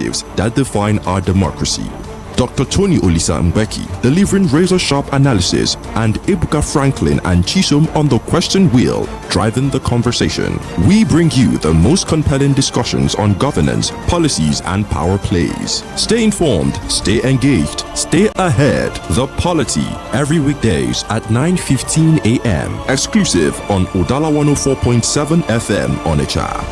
that define our democracy. Dr. Tony Olisa Mbeki delivering razor-sharp analysis, and Ebuka Franklin and Chisom on the question wheel, driving the conversation. We bring you the most compelling discussions on governance, policies, and power plays. Stay informed, stay engaged, stay ahead. The Polity, every weekdays at 9:15 a.m. Exclusive on Udala 104.7 FM Onitsha.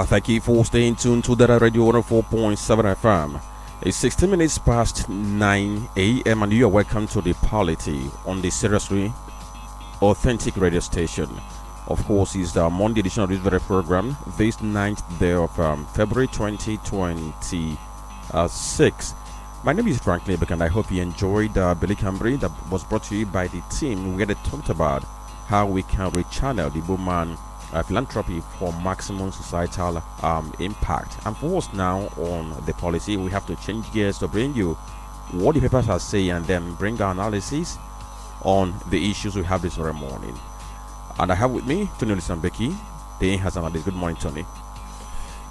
Thank you for staying tuned to Udala Radio 104.7 FM. It's 16 minutes past 9 a.m. and you are welcome to the Polity on the seriously authentic radio station. Of course, it's the Monday edition of this very program, this 9th day of February 2026. My name is Franklin Beck and I hope you enjoyed Billy Cambry that was brought to you by the team. We had talked about how we can rechannel the Bowman philanthropy for maximum societal impact. And for us now on the policy, we have to change gears to bring you what the papers are saying and then bring our analysis on the issues we have this very morning. And I have with me Tony Olisambeki, the has analyst. Good morning, Tony.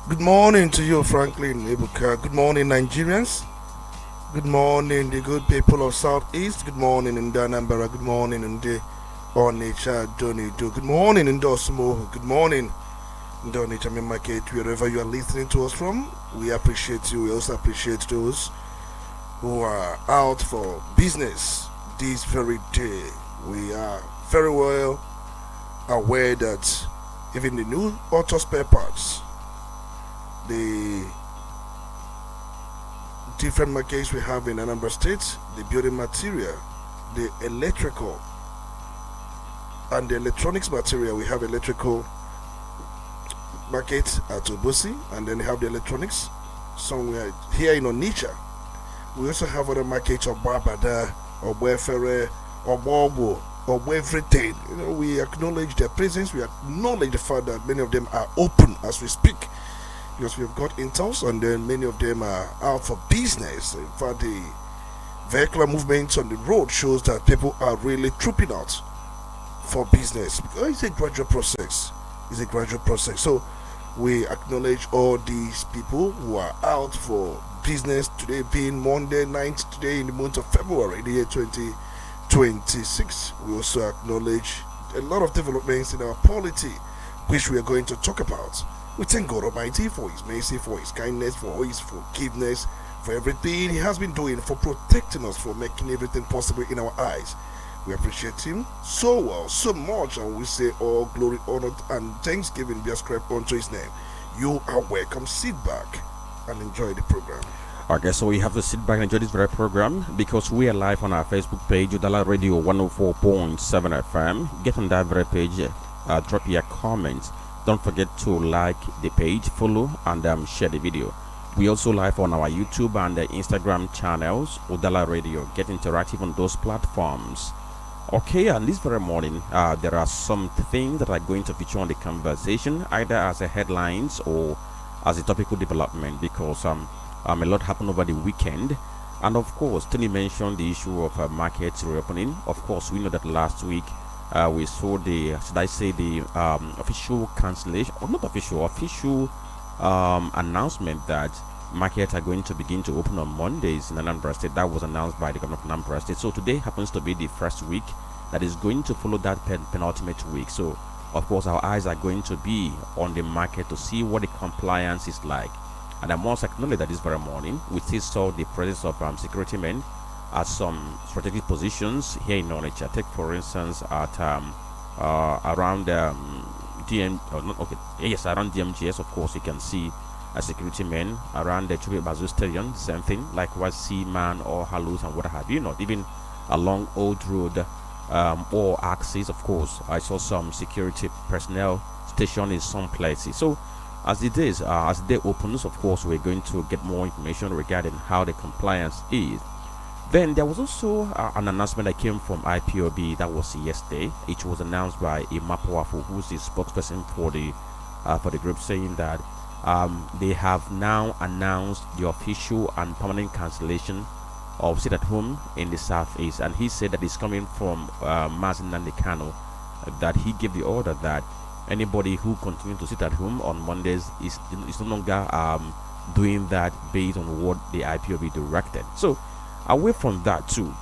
Good morning to you, Franklin Ebuka. Good morning, Nigerians. Good morning, the good people of Southeast. Good morning, in Anambra. Good morning, in the Onitsha, Donido. Good morning, in Dosmo. Good morning, in Onitsha Market, wherever you are listening to us from. We appreciate you. We also appreciate those who are out for business this very day. We are very well aware that even the new auto spare parts, the different markets we have in Anambra State, the building material, the electrical, and the electronics material. We have electrical market at Obosi, and then we have the electronics somewhere here in Onitsha. We also have other markets of Barbada, or Wefere, or Bobo, or everything. You know, we acknowledge their presence. We acknowledge the fact that many of them are open as we speak, because we've got intels, and then many of them are out for business. In fact, the vehicular movements on the road shows that people are really trooping out for business. It's a gradual process. It's a gradual process. So we acknowledge all these people who are out for business today, being Monday night, today in the month of February, the year 2026. We also acknowledge a lot of developments in our polity, which we are going to talk about. We thank God Almighty for His mercy, for His kindness, for His forgiveness, for everything He has been doing, for protecting us, for making everything possible in our eyes. We appreciate Him so well, so much, and we say all glory, honor, and thanksgiving be ascribed unto His name. You are welcome. Sit back and enjoy the program. Okay, so we have to sit back and enjoy this very program because we are live on our Facebook page, Udala Radio 104.7 FM. Get on that very page, drop your comments. Don't forget to like the page, follow, and share the video. We also live on our YouTube and Instagram channels, Udala Radio. Get interactive on those platforms. Okay, and this very morning, there are some things that are going to feature on the conversation, either as a headlines or as a topical development, because a lot happened over the weekend. And of course, Tony mentioned the issue of markets reopening. Of course, we know that last week we saw the, should I say, the official cancellation, or not official announcement that markets are going to begin to open on Mondays in Anambra State. That was announced by the governor of Anambra State. So today happens to be the first week that is going to follow that penultimate week. So of course our eyes are going to be on the market to see what the compliance is like. And I must acknowledge that this very morning we still saw the presence of security men at some strategic positions here in Onitsha. Take for instance at around around DMGS. Of course, you can see security men around the Chube Bazu Stadium, same thing. Likewise, Seaman or Halus and what have you. Not even along Old Road or axis. Of course, I saw some security personnel stationed in some places. So as the day opens, of course, we're going to get more information regarding how the compliance is. Then there was also an announcement that came from IPOB that was yesterday. It was announced by Imapowafu, who's the spokesperson for the group, saying that they have now announced the official and permanent cancellation of sit at home in the southeast. And he said that it's coming from Mazin Nandekano, that he gave the order that anybody who continues to sit at home on Mondays is no longer doing that based on what the IPOB directed. So away from that too,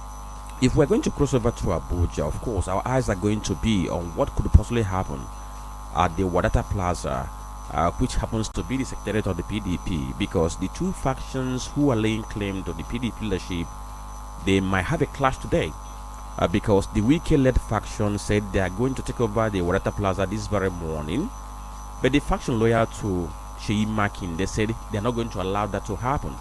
if we're going to cross over to Abuja, of course our eyes are going to be on what could possibly happen at the Wadata Plaza, which happens to be the secretariat of the PDP, because the two factions who are laying claim to the PDP leadership, they might have a clash today. Because the Wike-led faction said they are going to take over the Wadata Plaza this very morning, but the faction loyal to Sheyi Makin, they said they are not going to allow that to happen.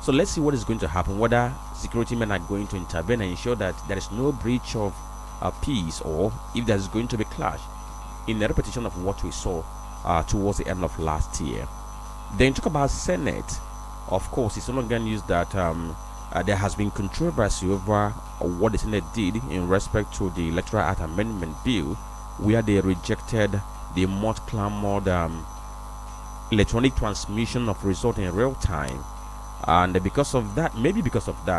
So let's see what is going to happen, whether security men are going to intervene and ensure that there is no breach of peace, or if there is going to be clash, in a repetition of what we saw towards the end of last year. Then talk about Senate. Of course, it's no longer news that there has been controversy over what the Senate did in respect to the Electoral Act Amendment Bill, where they rejected the much clamored electronic transmission of result in real time. And because of that,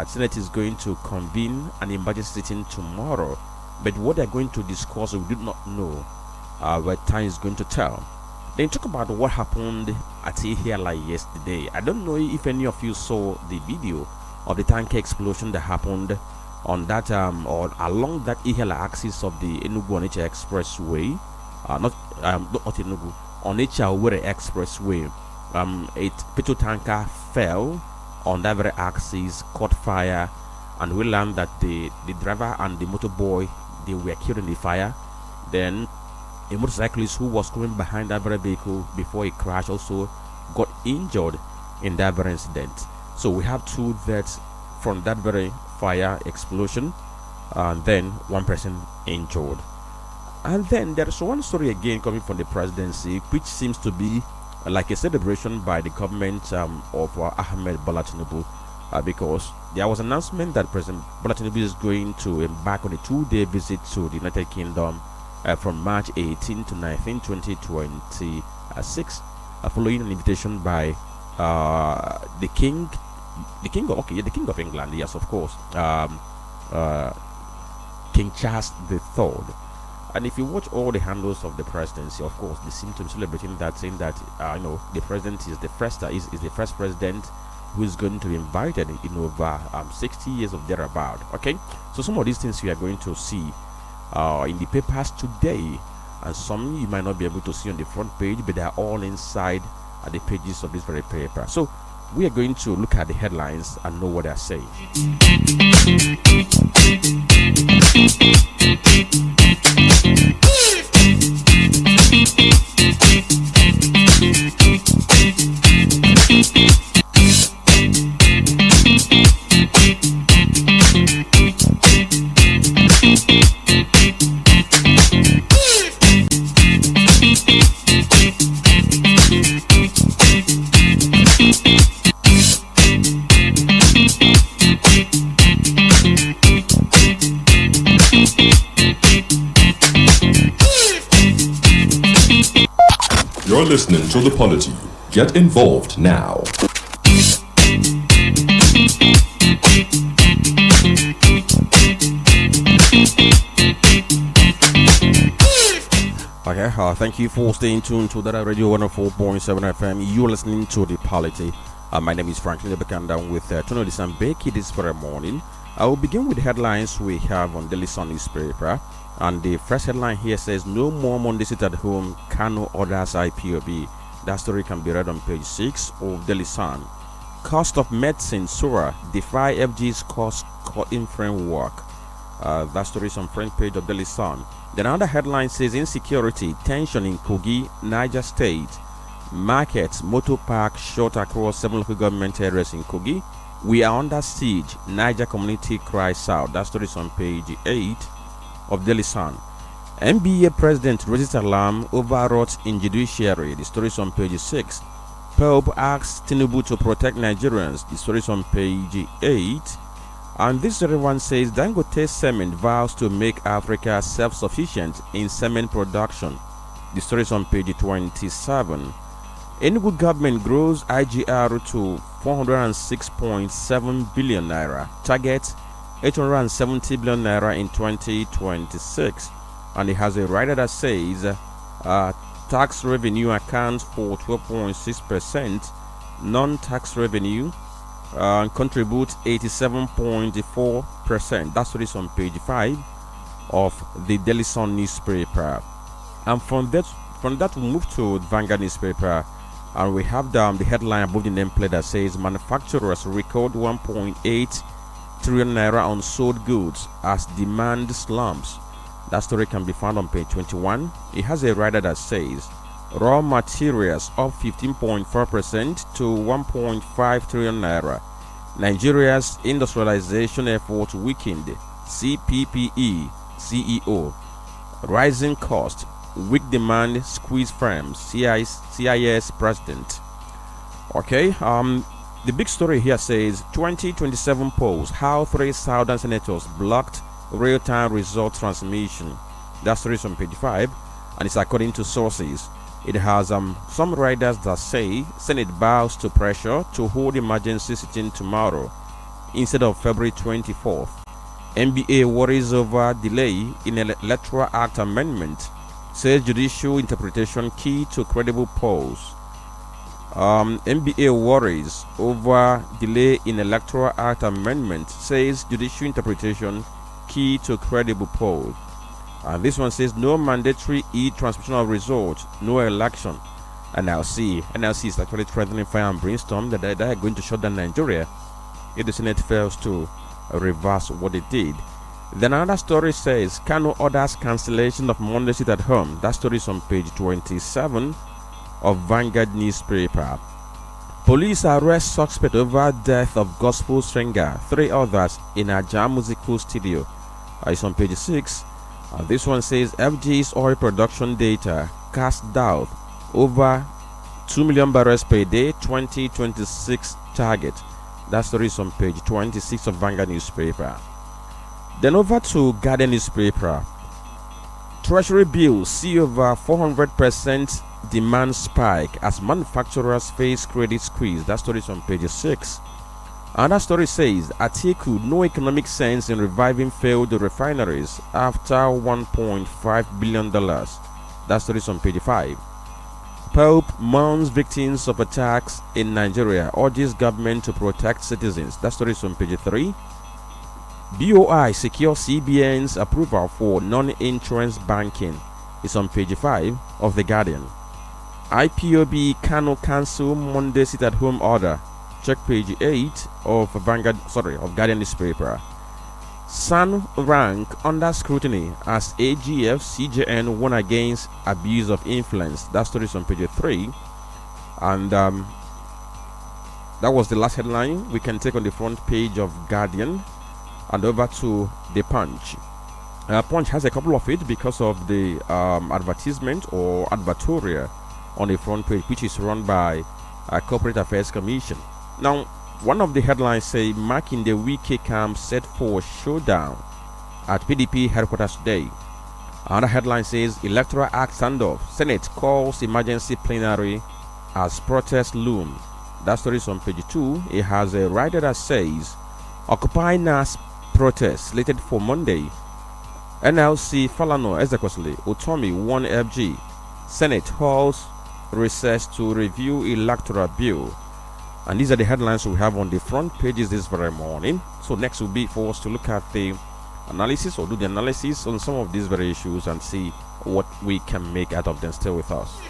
Senate is going to convene an emergency sitting tomorrow. But what they're going to discuss, we do not know. What time is going to tell. Then talk about what happened at Ihiala yesterday. I don't know if any of you saw the video of the tanker explosion that happened on that or along that Ihiala axis of the Enugu Onitsha Expressway. Not Enugu, Onitsha Owerri Expressway. A petrol tanker fell on that very axis, caught fire, and we learned that the driver and the motorboy, they were killed in the fire. Then a motorcyclist who was coming behind that very vehicle before it crashed also got injured in that very incident. So we have 2 deaths from that very fire explosion, and then 1 person injured. And then there is one story again coming from the presidency, which seems to be like a celebration by the government of Ahmed Bola Tinubu, because there was an announcement that President Bola Tinubu is going to embark on a 2-day visit to the United Kingdom from March 18 to 19, 2026, following an invitation by the King of England, yes, of course, King Charles III. And if you watch all the handles of the presidency, of course, they seem to be celebrating that, saying that the president is the first president who is going to be invited in over 60 years of thereabout. Okay, so some of these things we are going to see in the papers today, and some you might not be able to see on the front page, but they are all inside at the pages of this very paper. So we are going to look at the headlines and know what they are saying. You're listening to the Polity. Get involved now. Okay, thank you for staying tuned to Udala Radio 104.7 FM. You're listening to the Polity. My name is Franklin Ebekanda with Tony Disambeki this very morning. I will begin with the headlines we have on Daily Sun newspaper. And the first headline here says, "No more Monday sit at home, Kano orders IPOB." That story can be read on page 6 of Daily Sun. Cost of medicine soar, defy FG's cost-cutting framework. That story is on front page of Daily Sun. Then another headline says, "Insecurity, tension in Kogi, Niger State. Markets, motor park shot across 7 local government areas in Kogi. We are under siege. Niger community cries out. That story is on page 8 of Daily Sun. NBA president raises alarm over rot in judiciary. The story is on page 6. Pope asks Tinubu to protect Nigerians. The story is on page 8. And this one says Dangote Cement vows to make Africa self-sufficient in cement production. The story is on page 27. Enugu government grows IGR to 406.7 billion naira. Target 870 billion naira in 2026. And it has a rider that says tax revenue accounts for 12.6%. Non-tax revenue contributes 87.4%. That's what is on page 5 of the Daily Sun newspaper. And from that we move to Vanguard newspaper. And we have the headline above the nameplate that says manufacturers record 1.8 trillion naira on sold goods as demand slumps. That story can be found on page 21. It has a rider that says raw materials up 15.4% to 1.5 trillion naira. Nigeria's industrialization efforts weakened. CPPE CEO. Rising cost. Weak demand squeeze firms. CIS president. Okay. The big story here says 2027 polls. How 3 southern senators blocked real-time result transmission. That story is on page 5, and it's according to sources. It has some writers that say Senate bows to pressure to hold emergency sitting tomorrow instead of February 24th. NBA worries over delay in Electoral Act amendment. Says judicial interpretation key to credible polls. NBA worries over delay in Electoral Act amendment. Says judicial interpretation key to credible polls. And this one says no mandatory e-transmission of results, no election. NLC is actually threatening fire and brimstone that they are going to shut down Nigeria if the Senate fails to reverse what it did. Then another story says Kano orders cancellation of Monday sit at home. That story is on page 27 of Vanguard newspaper. Police arrest suspect over death of gospel singer. 3 others in a jam musical studio. It's on page 6. This one says FG's oil production data cast doubt over 2 million barrels per day 2026 target. That story is on page 26 of Vanguard newspaper. Then over to Guardian newspaper. Treasury bills see over 400% demand spike as manufacturers face credit squeeze. That story is on page 6. Another story says Atiku no economic sense in reviving failed refineries after $1.5 billion. That story is on page 5. Pope mourns victims of attacks in Nigeria, urges government to protect citizens. That story is on page 3. BOI secures CBN's approval for non-insurance banking. It's on page 5 of The Guardian. IPOB Kano cancel Monday sit-at-home order. Check page 8 of Guardian newspaper. San rank under scrutiny as AGF CJN won against abuse of influence. That story is on page 3. And that was the last headline we can take on the front page of Guardian. And over to the Punch. Punch has a couple of it because of the advertisement or advertorial on the front page, which is run by Corporate Affairs Commission. Now, one of the headlines say marking the Wike camp set for showdown at PDP headquarters today. Another headline says Electoral Act standoff. Senate calls emergency plenary as protest loom. That story is on page 2. It has a rider that says Occupy NAS protest slated for Monday. NLC Falano Ezekwesili Utomi 1 FG. Senate halls recess to review electoral bill. And these are the headlines we have on the front pages this very morning. So next will be for us to look at the analysis or do the analysis on some of these very issues and see what we can make out of them. Stay with us.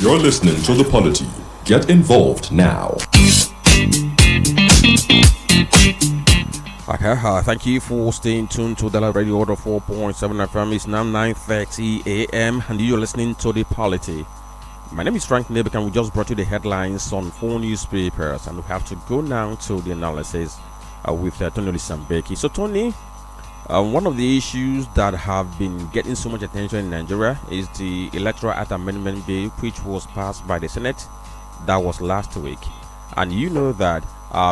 You're listening to The Polity. Get involved now. Okay, thank you for staying tuned to Udala Radio Order 4.7 FM. It's now 9:30 a.m. and you're listening to the Polity. My name is Frank Nebek and we just brought you the headlines on 4 newspapers, and we have to go now to the analysis with Tony Olisambeki. So Tony, one of the issues that have been getting so much attention in Nigeria is the Electoral Act Amendment Bill, which was passed by the Senate. That was last week. And you know that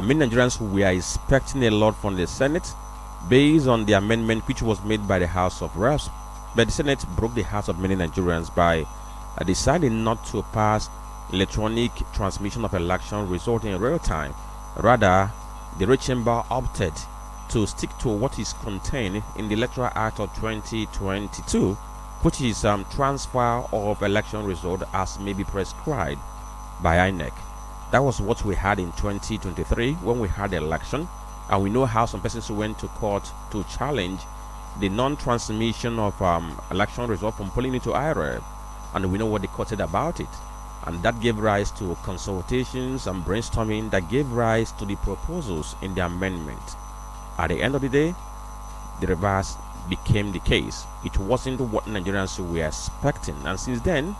many Nigerians were expecting a lot from the Senate based on the amendment which was made by the House of Reps. But the Senate broke the hearts of many Nigerians by deciding not to pass electronic transmission of election result in real time. Rather, the Red Chamber opted to stick to what is contained in the Electoral Act of 2022, which is transfer of election result as may be prescribed by INEC. That was what we had in 2023 when we had the election, and we know how some persons went to court to challenge the non-transmission of election result from polling into IREB, and we know what the court said about it, and that gave rise to consultations and brainstorming that gave rise to the proposals in the amendment. At the end of the day, the reverse became the case. It wasn't what Nigerians were expecting, and since then,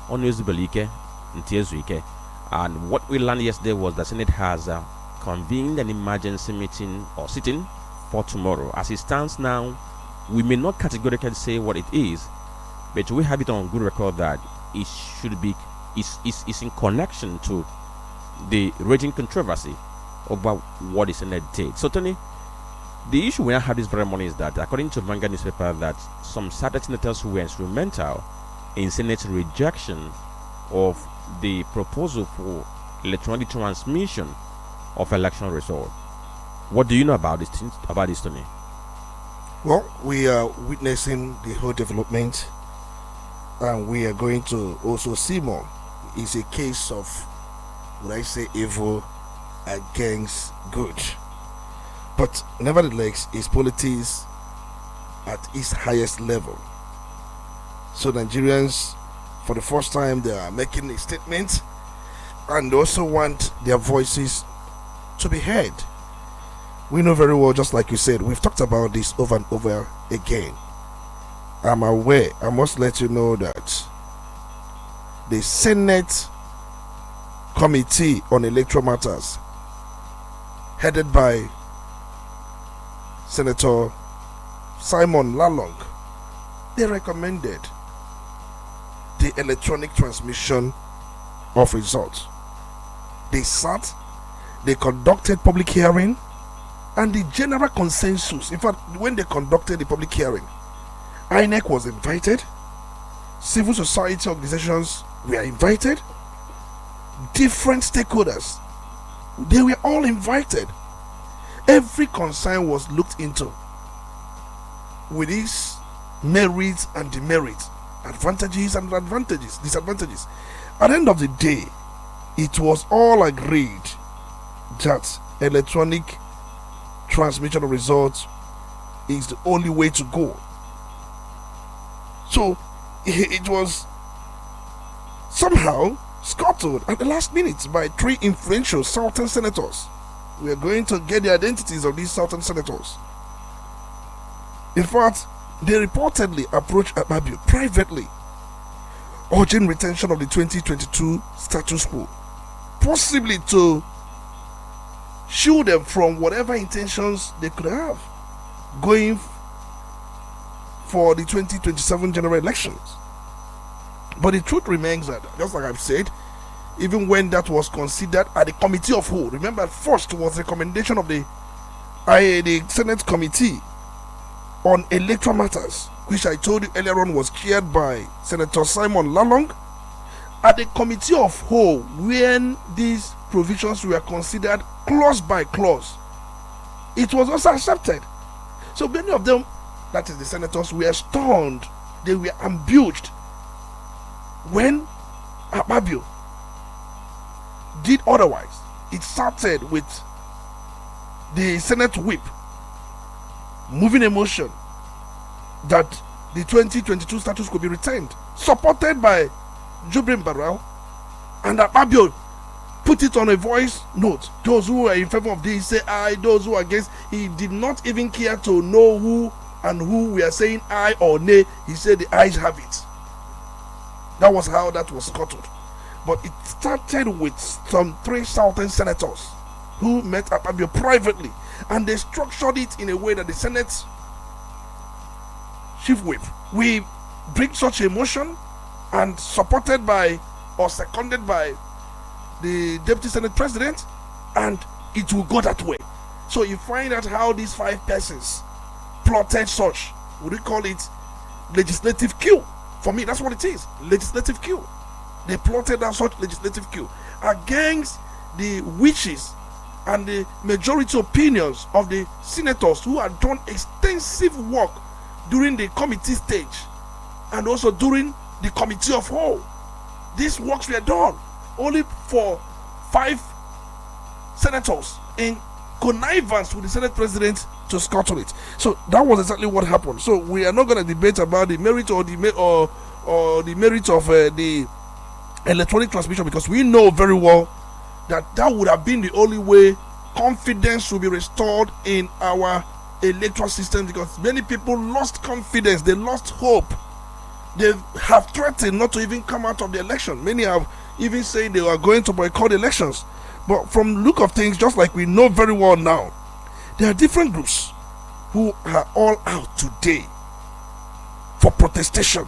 Onwezubelike, Ntiezuike. And what we learned yesterday was the Senate has convened an emergency meeting or sitting for tomorrow. As it stands now, we may not categorically say what it is, but we have it on good record that it should be is in connection to the raging controversy over what the Senate did. So Tony, the issue we now have this very morning is that according to Vanguard newspaper, that some certain senators were instrumental in Senate's rejection of the proposal for electronic transmission of election result. What do you know about this Tony? Well, we are witnessing the whole development, and we are going to also see more. It's a case of, would I say, evil against good. But nevertheless, it's politics at its highest level. So Nigerians, for the first time, they are making a statement and also want their voices to be heard. We know very well, just like you said, we've talked about this over and over again. I'm aware, I must let you know that the Senate Committee on Electoral Matters, headed by Senator Simon Lalong, they recommended the electronic transmission of results. They sat, they conducted public hearing, and the general consensus, in fact, when they conducted the public hearing, INEC was invited, civil society organizations were invited, different stakeholders, they were all invited. Every concern was looked into with its merits and demerits, advantages and disadvantages. At the end of the day, it was all agreed that electronic transmission of results is the only way to go. So it was somehow scuttled at the last minute by 3 influential Southern senators. We are going to get the identities of these Southern senators. In fact, they reportedly approached Akpabio privately, urging retention of the 2022 status quo, possibly to shield them from whatever intentions they could have going for the 2027 general elections. But the truth remains that, just like I've said, even when that was considered at the committee of whole, remember first was the recommendation of the Senate Committee on Electoral Matters, which I told you earlier on was chaired by Senator Simon Lalong. At the committee of whole, when these provisions were considered clause by clause, it was also accepted. So many of them, that is the senators, were stunned, they were ambushed when Akpabio did otherwise. It started with the Senate whip moving a motion that the 2022 status could be retained, supported by Jubrin Barrell, and Akpabio put it on a voice note. Those who are in favor of this say aye, those who are against. He did not even care to know who and who we are saying aye or nay. He said the ayes have it. That was how that was scuttled. But it started with some 3 Southern senators who met Akpabio privately, and they structured it in a way that the Senate chief whip, we bring such a motion, and supported by or seconded by the deputy senate president, and it will go that way. So you find out how these 5 persons plotted such, would you call it legislative coup? For me, that's what it is, legislative coup. They plotted out such legislative coup against the wishes and the majority opinions of the senators who had done extensive work during the committee stage and also during the committee of whole. These works were done only for 5 senators in connivance with the Senate president to scuttle it. So that was exactly what happened. So we are not going to debate about the merit or the merit of the electronic transmission, because we know very well that would have been the only way confidence will be restored in our electoral system, because many people lost confidence, they lost hope. They have threatened not to even come out of the election. Many have even said they are going to boycott elections. But from the look of things, just like we know very well now, there are different groups who are all out today for protestation.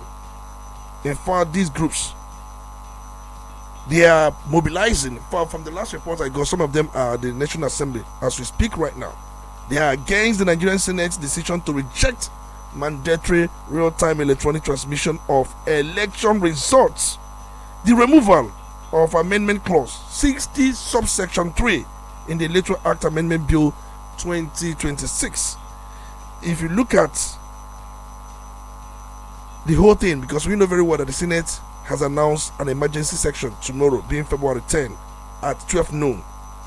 In fact, these groups, they are mobilizing. From the last report I got, some of them are the National Assembly as we speak right now. They are against the Nigerian Senate's decision to reject mandatory real-time electronic transmission of election results, the removal of Amendment Clause 60 subsection 3 in the Electoral Act Amendment Bill 2026. If you look at the whole thing, because we know very well that the Senate has announced an emergency session tomorrow, being February 10 at 12 noon,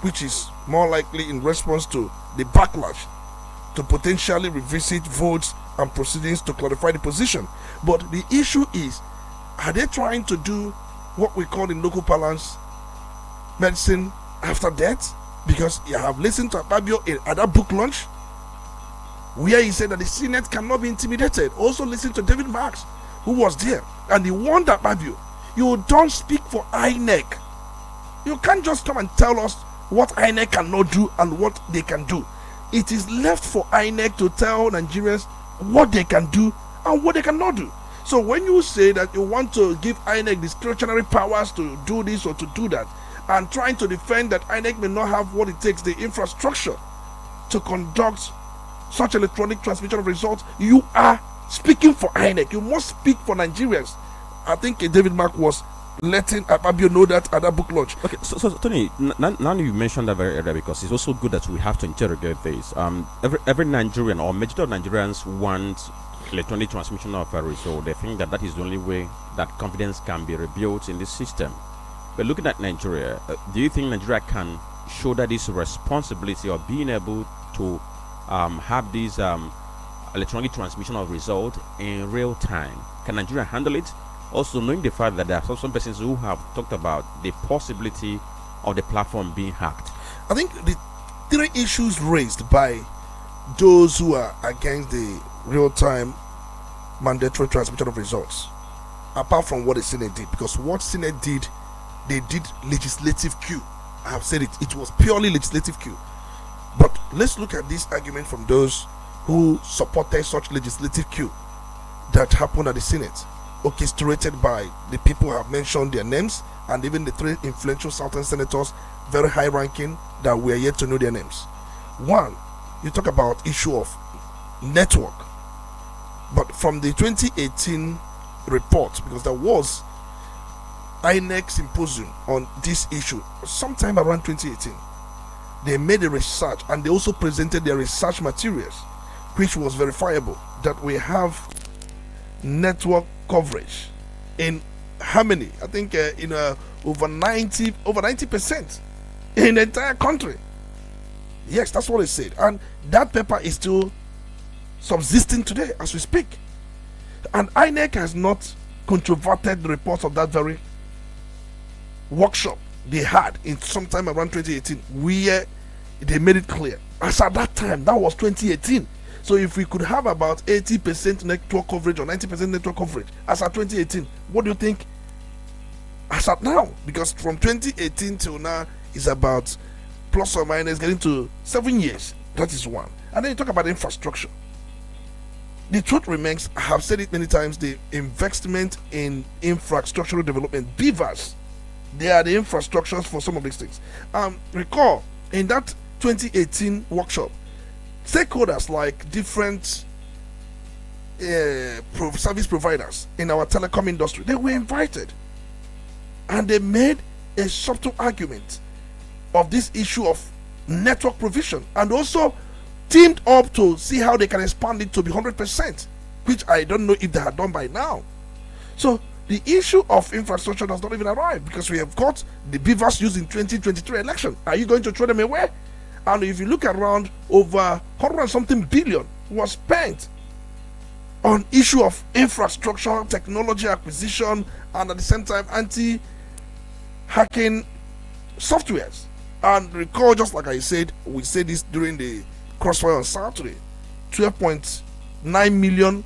which is more likely in response to the backlash to potentially revisit votes and proceedings to clarify the position. But the issue is, are they trying to do what we call in local parlance medicine after death? Because you have listened to Akpabio at that book launch where he said that the Senate cannot be intimidated. Also listen to David Marks, who was there, and he warned Akpabio, you don't speak for INEC. You can't just come and tell us what INEC cannot do and what they can do. It is left for INEC to tell Nigerians what they can do and what they cannot do. So when you say that you want to give INEC discretionary powers to do this or to do that, and trying to defend that INEC may not have what it takes, the infrastructure to conduct such electronic transmission of results, you are speaking for INEC. You must speak for Nigerians. I think David Mark was letting Akpabio know that at that book launch. Okay, so Tony, now you mentioned that very earlier, because it's also good that we have to interrogate this. Every Nigerian or majority of Nigerians want electronic transmission of a result. They think that is the only way that confidence can be rebuilt in this system. But looking at Nigeria, do you think Nigeria can shoulder this responsibility of being able to have this electronic transmission of result in real time? Can Nigeria handle it? Also, knowing the fact that there are some persons who have talked about the possibility of the platform being hacked. I think the 3 issues raised by those who are against the real-time mandatory transmission of results, apart from what the Senate did, because what Senate did, they did legislative coup. I have said it, it was purely legislative coup. But let's look at this argument from those who supported such legislative coup that happened at the Senate, orchestrated by the people who have mentioned their names, and even the 3 influential Southern senators, very high ranking, that we are yet to know their names. One, you talk about issue of network, but from the 2018 report, because there was INEC symposium on this issue sometime around 2018, they made a research and they also presented their research materials, which was verifiable, that we have network coverage in how many? I think in over 90% in the entire country. Yes, that's what it said, and that paper is still subsisting today as we speak. And INEC has not controverted the reports of that very workshop they had in sometime around 2018, where they made it clear. As at that time, that was 2018. So if we could have about 80% network coverage or 90% network coverage as at 2018, what do you think as at now? Because from 2018 till now is about plus or minus getting to 7 years. That is one. And then you talk about infrastructure. The truth remains, I have said it many times, the investment in infrastructural development, beavers, they are the infrastructures for some of these things. Recall, in that 2018 workshop, stakeholders like different service providers in our telecom industry, they were invited. And they made a subtle argument of this issue of network provision, and also teamed up to see how they can expand it to be 100%, which I don't know if they had done by now. So the issue of infrastructure does not even arrive, because we have got the beavers used in 2023 election. Are you going to throw them away? And if you look around, over 100 and something billion was spent on issue of infrastructure, technology acquisition, and at the same time anti-hacking softwares. And recall, just like I said, we said this during the crossfire on Saturday, 12.9 million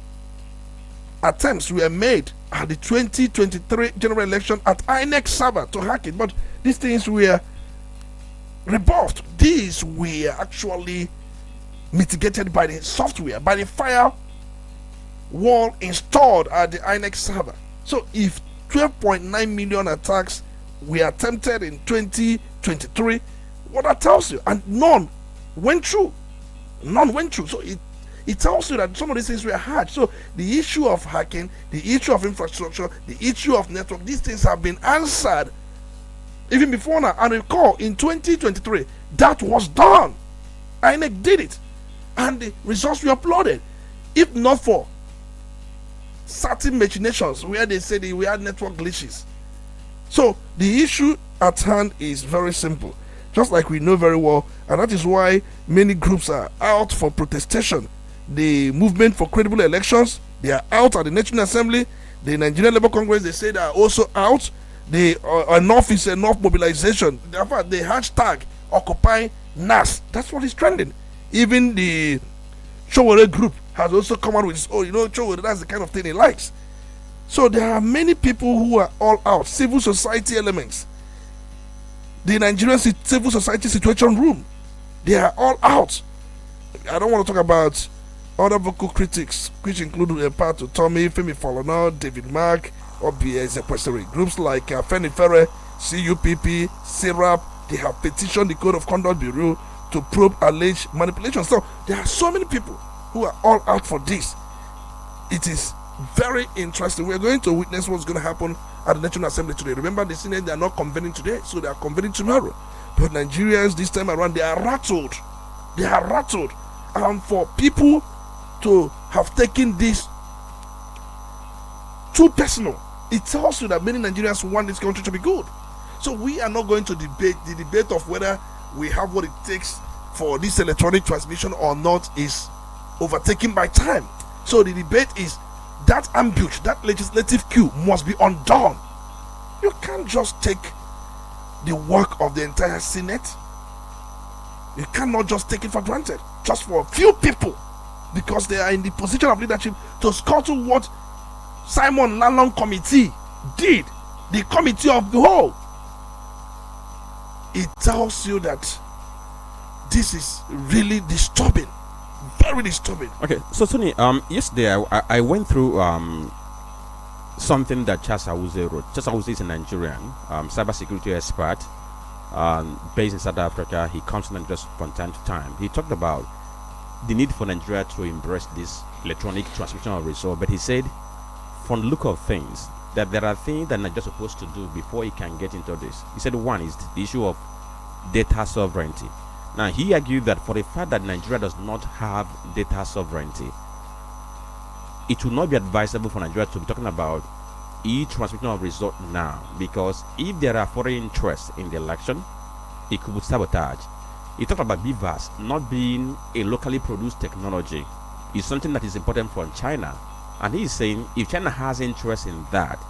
attempts were made at the 2023 general election at INEC server to hack it, but these things were rebuffed. These were actually mitigated by the software, by the firewall installed at the INEC server. So if 12.9 million attacks were attempted in 2023, what that tells you, and none went through. So it tells you that some of these things were hacked. So the issue of hacking, the issue of infrastructure, the issue of network, these things have been answered even before now. And recall, in 2023, that was done. INEC did it, and the results were uploaded. If not for certain machinations where they said we had network glitches. So the issue at hand is very simple, just like we know very well, and that is why many groups are out for protestation. The movement for credible elections, they are out at the National Assembly. The Nigerian Labour Congress, they say they are also out. The enough is enough mobilization. Therefore, the hashtag Occupy NAS, that's what is trending. Even the Chowore group has also come out with his own, Chowore, that's the kind of thing he likes. So there are many people who are all out. Civil society elements, the Nigerian civil society situation room, they are all out. I don't want to talk about other vocal critics, which include Pat Tommy, Femi Falana, David Mark, Obia Ezekwesiri. Groups like Fenifere, CUPP, SIRAP, they have petitioned the Code of Conduct Bureau to probe alleged manipulation. So there are so many people who are all out for this. It is very interesting. We are going to witness what's going to happen at the National Assembly today. Remember, the Senate, they are not convening today, so they are convening tomorrow. But Nigerians this time around, they are rattled. They are rattled. And for people to have taken this too personal, it tells you that many Nigerians want this country to be good. So we are not going to debate. The debate of whether we have what it takes for this electronic transmission or not is overtaken by time. So the debate is that ambush, that legislative queue must be undone. You can't just take the work of the entire Senate. You cannot just take it for granted just for a few people because they are in the position of leadership to scuttle what Simon Lalong committee did, the committee of the whole. It tells you that this is really disturbing, very disturbing. Okay, so Tony, yesterday I went through something that Charles Awuzie wrote. Charles Awuzie is a Nigerian cybersecurity expert based in South Africa. He comes to Nigeria from time to time. He talked about the need for Nigeria to embrace this electronic transmission of resource, but he said, from the look of things, that there are things that Nigeria is supposed to do before he can get into this. He said one is the issue of data sovereignty. Now, he argued that for the fact that Nigeria does not have data sovereignty, it will not be advisable for Nigeria to be talking about e-transmission of result now, because if there are foreign interests in the election, it could sabotage. He talked about BVAS not being a locally produced technology. It's something that is important for China. And he is saying if China has interest in that,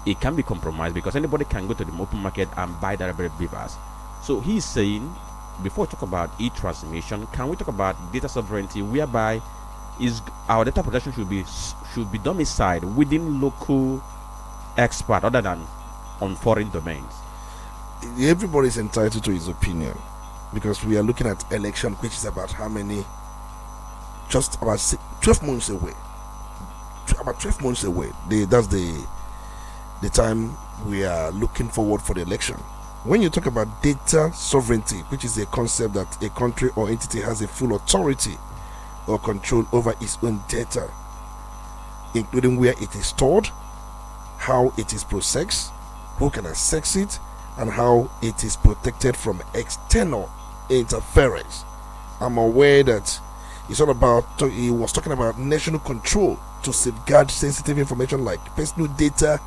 it can be compromised because anybody can go to the open market and buy that very beavers. So he's saying, before we talk about e-transmission, can we talk about data sovereignty, whereby is our data protection should be domiciled within local expert other than on foreign domains? Everybody is entitled to his opinion, because we are looking at election, which is about how many? Just about 12 months away. About 12 months away. That's the time we are looking forward for the election. When you talk about data sovereignty, which is a concept that a country or entity has a full authority or control over its own data, including where it is stored, how it is processed, who can access it, and how it is protected from external interference. I'm aware that it's all about, he was talking about national control to safeguard sensitive information like personal data,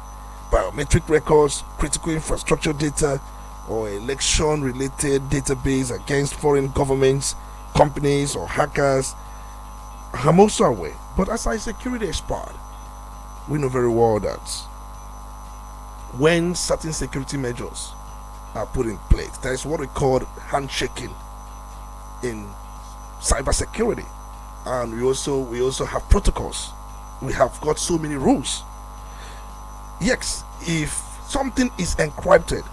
biometric records, critical infrastructure data, or election related database against foreign governments, companies, or hackers. I'm also aware, but as a security expert, we know very well that when certain security measures are put in place, there is what we call handshaking in cybersecurity, and we also have protocols. We have got so many rules. Yes, if something is encrypted,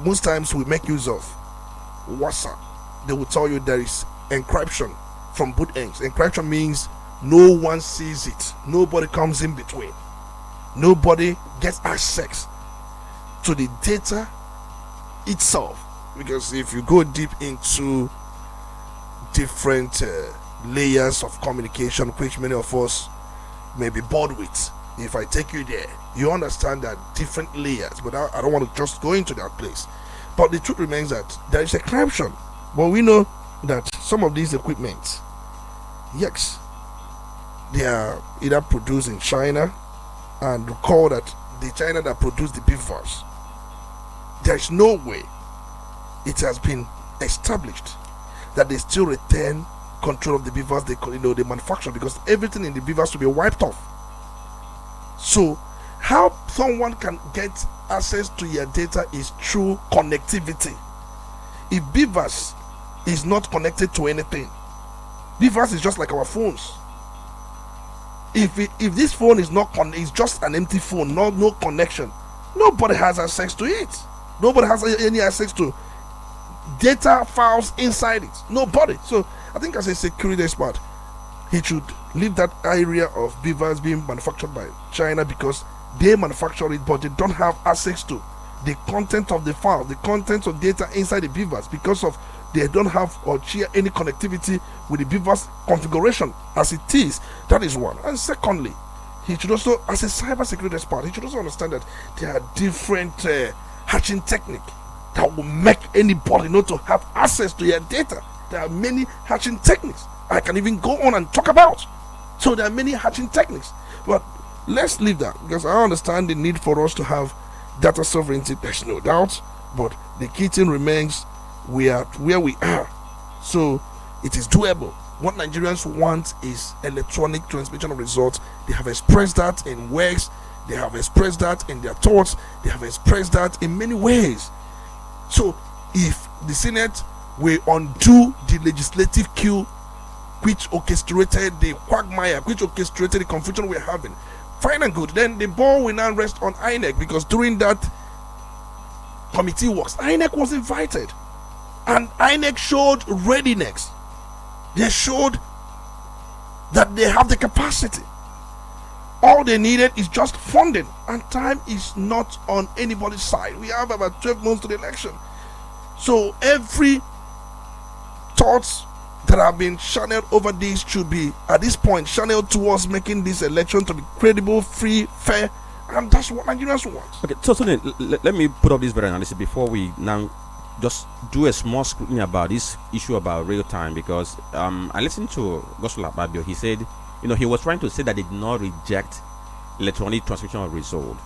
most times we make use of WhatsApp. They will tell you there is encryption from both ends. Encryption means no one sees it, nobody comes in between, nobody gets access to the data itself. Because if you go deep into different layers of communication, which many of us may be bored with, if I take you there, you understand that different layers, but I don't want to just go into that place. But the truth remains that there is encryption. But we know that some of these equipment, yes, they are either produced in China, and recall that the China that produced the beavers, there is no way it has been established that they still retain control of the beavers they manufacture, because everything in the beavers will be wiped off. So how someone can get access to your data is through connectivity. If beavers is not connected to anything, beavers is just like our phones. If this phone is not it's just an empty phone, no connection, nobody has access to it. Nobody has any access to data files inside it. Nobody. So I think as a security expert, he should leave that area of beavers being manufactured by China, because they manufacture it, but they don't have access to the content of the file, the content of data inside the beavers, because of they don't have or share any connectivity with the beavers configuration as it is. That is one. And secondly, he should also, as a cyber security expert, he should also understand that there are different hatching technique that will make anybody not to have access to your data. There are many hatching techniques I can even go on and talk about. So there are many hatching techniques, but let's leave that, because I understand the need for us to have data sovereignty, there's no doubt, but the key thing remains we are where we are, so it is doable. What Nigerians want is electronic transmission of results. They have expressed that in words, they have expressed that in their thoughts, they have expressed that in many ways. So if the Senate will undo the legislative queue which orchestrated the quagmire, which orchestrated the confusion we're having, fine and good, then the ball will now rest on INEC, because during that committee works, INEC was invited, and INEC showed readiness. They showed that they have the capacity. All they needed is just funding, and time is not on anybody's side. We have about 12 months to the election, so every thoughts that have been channeled over this should be at this point channeled towards making this election to be credible, free, fair, and that's what Nigerians want. Okay, so let me put up this very analysis before we now just do a small scrutiny about this issue about real time, because I listened to Gospel Ababio. He said, he was trying to say that they did not reject electronic transmission of result,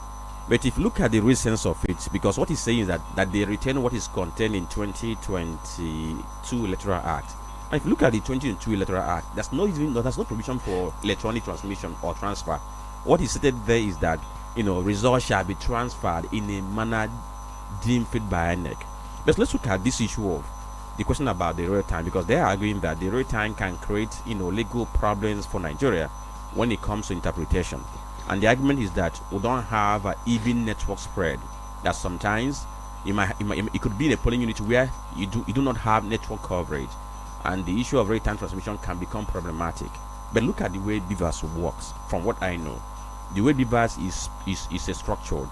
but if you look at the reasons of it, because what he's saying is that they retain what is contained in 2022 Electoral Act. And if you look at the 2022 Electoral Act, there's no provision for electronic transmission or transfer. What he stated there is that results shall be transferred in a manner deemed fit by INEC. But let's look at this issue of the question about the real time, because they are arguing that the real time can create legal problems for Nigeria when it comes to interpretation. And the argument is that we don't have an even network spread. That sometimes it could be in a polling unit where you do not have network coverage, and the issue of real time transmission can become problematic. But look at the way Beavers works. From what I know, the way Beavers is a structured.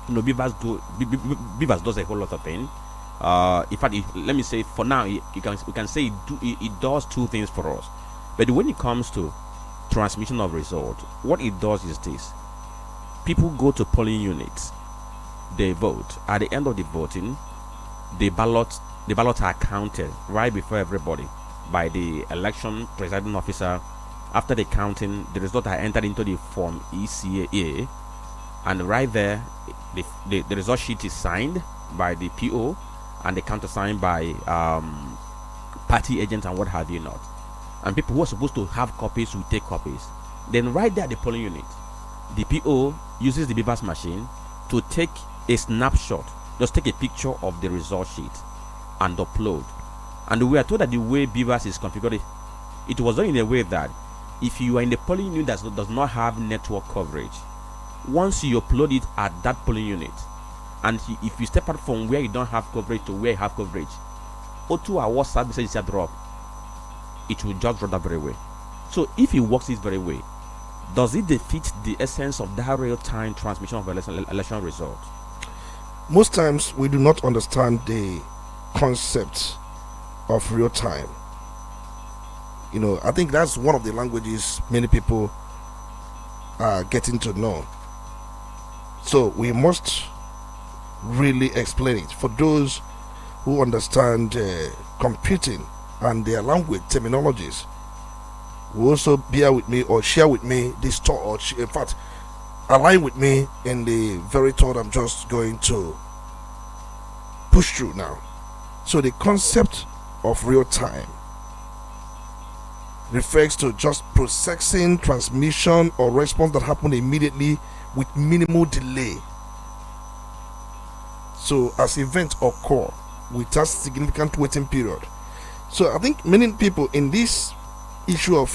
Beavers does a whole lot of things. In fact, let me say for now, we can say it does two things for us. But when it comes to transmission of results, what it does is this: people go to polling units, they vote. At the end of the voting, the ballots are counted right before everybody by the election presiding officer. After the counting, the results are entered into the form ECA, and right there, the result sheet is signed by the PO, and the countersigned by party agents and what have you not. And people who are supposed to have copies will take copies. Then right there at the polling unit, the PO uses the Beavers machine to take a snapshot, just take a picture of the result sheet and upload. And we are told that the way Beavers is configured, it was done in a way that if you are in the polling unit that does not have network coverage, once you upload it at that polling unit, and if you step out from where you don't have coverage to where you have coverage, O2 or WhatsApp message is drop, it will just drop that very way. So if it works this very way, does it defeat the essence of that real-time transmission of election results? Most times we do not understand the concept of real time. I think that's one of the languages many people are getting to know. So we must really explain it for those who understand computing and their language terminologies. Will also bear with me or share with me this thought, or in fact align with me in the very thought I'm just going to push through now. So the concept of real time refers to just processing, transmission, or response that happen immediately with minimal delay. So as events occur without significant waiting period. So I think many people in this issue of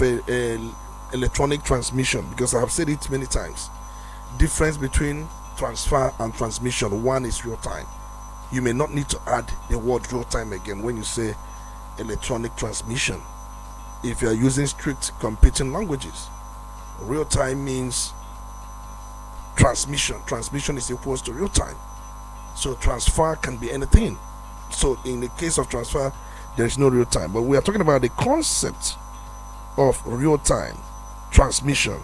electronic transmission, because I have said it many times, difference between transfer and transmission: one is real time. You may not need to add the word real time again when you say electronic transmission. If you are using strict computing languages, real time means transmission. Transmission is equals to real time. So transfer can be anything. So in the case of transfer, there is no real time. But we are talking about the concept of real time transmission.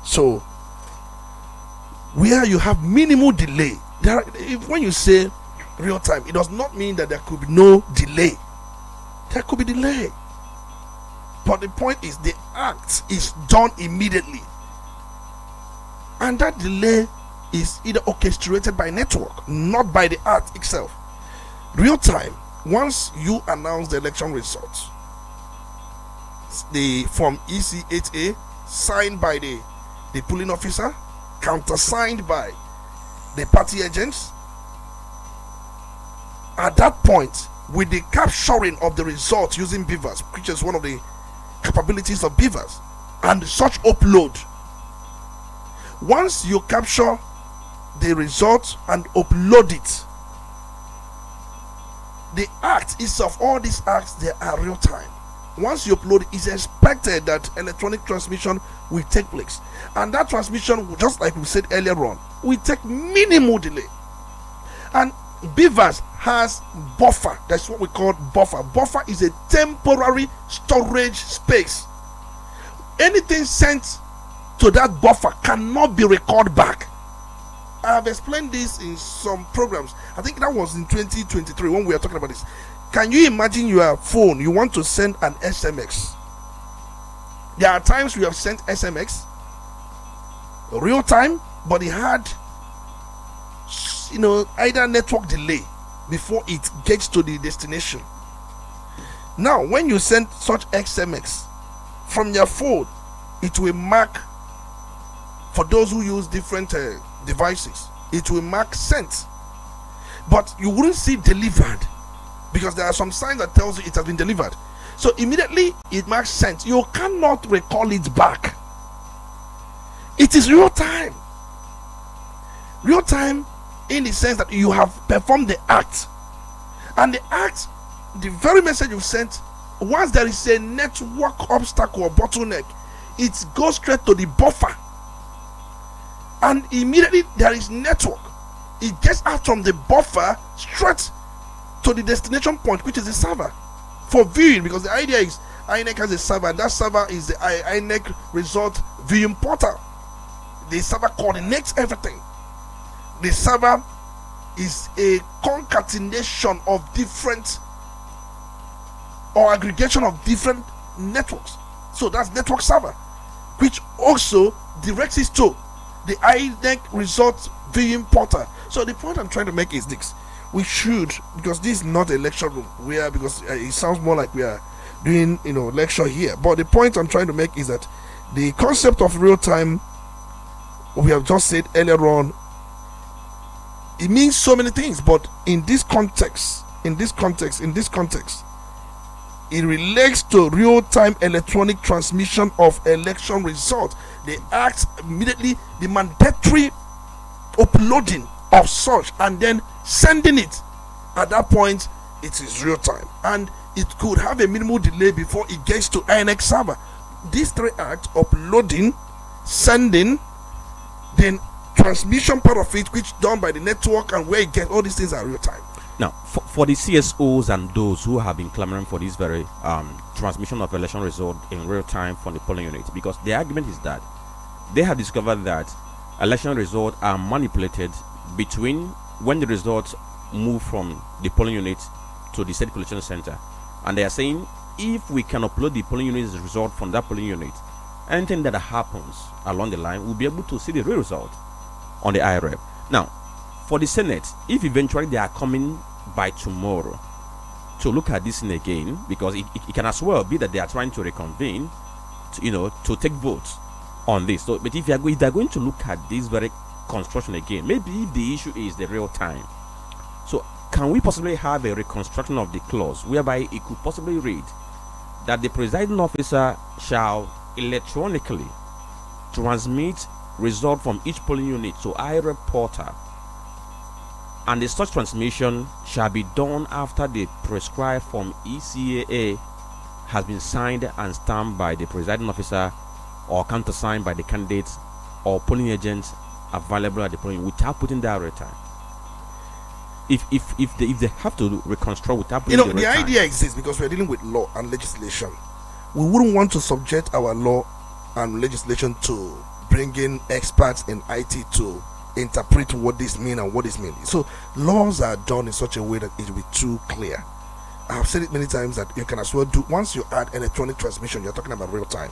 So where you have minimal delay, when you say real time, it does not mean that there could be no delay. There could be delay. But the point is, the act is done immediately, and that delay is either orchestrated by network, not by the act itself. Real time, once you announce the election results, the form EC8A signed by the polling officer, countersigned by the party agents, at that point, with the capturing of the results using Beavers, which is one of the capabilities of Beavers, and such upload, once you capture the results and upload it, the act itself, all these acts, they are real time. Once you upload, it's expected that electronic transmission will take place, and that transmission, just like we said earlier on, will take minimal delay. And Beavers has buffer. That's what we call buffer. Buffer is a temporary storage space. Anything sent to that buffer cannot be recorded back. I have explained this in some programs. I think that was in 2023 when we were talking about this. Can you imagine your phone, you want to send an SMS? There are times we have sent SMS real time, but it had either network delay before it gets to the destination. Now when you send such SMS from your phone, it will mark For those who use different devices, it will mark sent, but you wouldn't see delivered, because there are some signs that tells you it has been delivered. So immediately it marks sent. You cannot recall it back. It is real time. Real time in the sense that you have performed the act, and the act, the very message you've sent, once there is a network obstacle or bottleneck, it goes straight to the buffer, and immediately there is network. It gets out from the buffer straight to the destination point, which is the server, for viewing, because the idea is INEC has a server, and that server is the INEC result viewing portal. The server coordinates everything. The server is a concatenation of different, or aggregation of different networks. So that's network server, which also directs it to the INEC result viewing portal. So the point I'm trying to make is this: we should, because this is not a lecture room, because it sounds more like we are doing lecture here, but the point I'm trying to make is that the concept of real time, we have just said earlier on, it means so many things, but in this context, it relates to real-time electronic transmission of election results. They act immediately, the mandatory uploading of such and then sending it. At that point, it is real time, and it could have a minimal delay before it gets to INEC server. These three acts: uploading, sending, then transmission part of it, which done by the network, and where it gets, all these things are real time. Now, for the CSOs and those who have been clamoring for this very transmission of election result in real time from the polling unit, because the argument is that they have discovered that election results are manipulated between when the results move from the polling unit to the state collection center, and they are saying if we can upload the polling unit's result from that polling unit, anything that happens along the line, we'll be able to see the real result on the IREP. Now, for the Senate, if eventually they are coming by tomorrow to look at this thing again, because it can as well be that they are trying to reconvene, to take votes on this. So, but if they are going to look at this very construction again, maybe if the issue is the real time, so can we possibly have a reconstruction of the clause whereby it could possibly read that the presiding officer shall electronically transmit result from each polling unit to IREP portal, and the such transmission shall be done after the prescribed form ECAA has been signed and stamped by the presiding officer or countersigned by the candidates or polling agents available at the polling, without putting that real time. If they have to reconstruct without putting the idea exists because we're dealing with law and legislation. We wouldn't want to subject our law and legislation to bring in experts in IT to interpret what this means and what this means. So laws are done in such a way that it will be too clear. I have said it many times that you can as well do, once you add electronic transmission, you're talking about real time.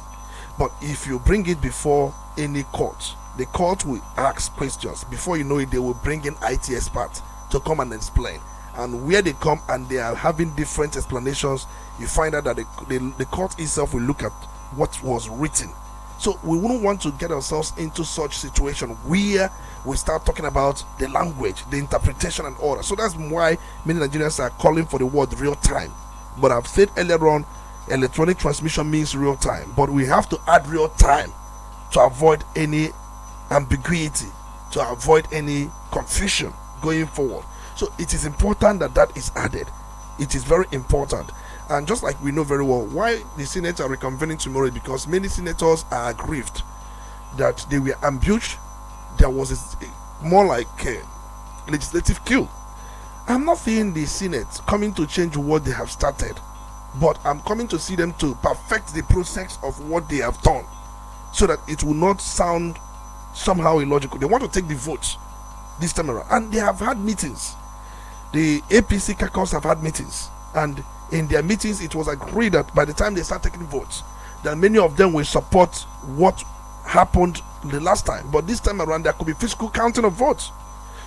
But if you bring it before any court, the court will ask questions. Before you know it, they will bring in IT experts to come and explain. And where they come and they are having different explanations, you find out that the court itself will look at what was written. So we wouldn't want to get ourselves into such situation where we start talking about the language, the interpretation and order. So that's why many Nigerians are calling for the word real time. But I've said earlier on, electronic transmission means real time, but we have to add real time to avoid any ambiguity, to avoid any confusion going forward. So it is important that that is added. It is very important. And just like we know very well why the Senate are reconvening tomorrow, is because many senators are aggrieved that they were ambushed. There was more like a legislative kill. I'm not seeing the Senate coming to change what they have started, but I'm coming to see them to perfect the process of what they have done so that it will not sound somehow illogical. They want to take the votes this time around, and they have had meetings. The APC caucus have had meetings, and in their meetings it was agreed that by the time they start taking votes, that many of them will support what happened the last time, but this time around there could be physical counting of votes.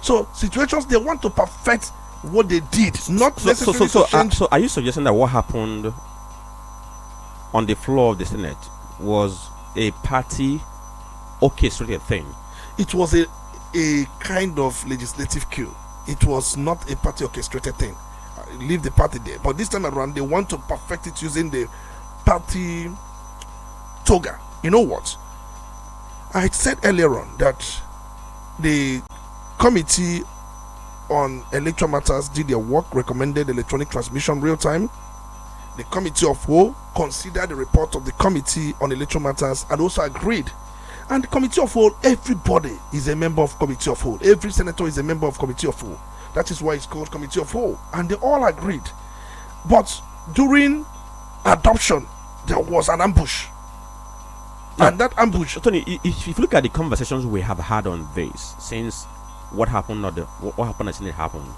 So situations they want to perfect what they did, not necessarily to change. So are you suggesting that what happened on the floor of the Senate was a party orchestrated thing. It was a kind of legislative coup. It was not a party orchestrated thing. Leave the party there. But this time around, they want to perfect it using the party toga. You know what? I said earlier on that the committee on electoral matters did their work, recommended electronic transmission real time. The committee of whole considered the report of the committee on electoral matters and also agreed. And the committee of whole, everybody is a member of committee of whole. Every senator is a member of committee of whole. That is why it's called committee of whole. And they all agreed. But during adoption, there was an ambush. Yeah. And that ambush. Tony, if you look at the conversations we have had on this since what happened, what happened as it happened,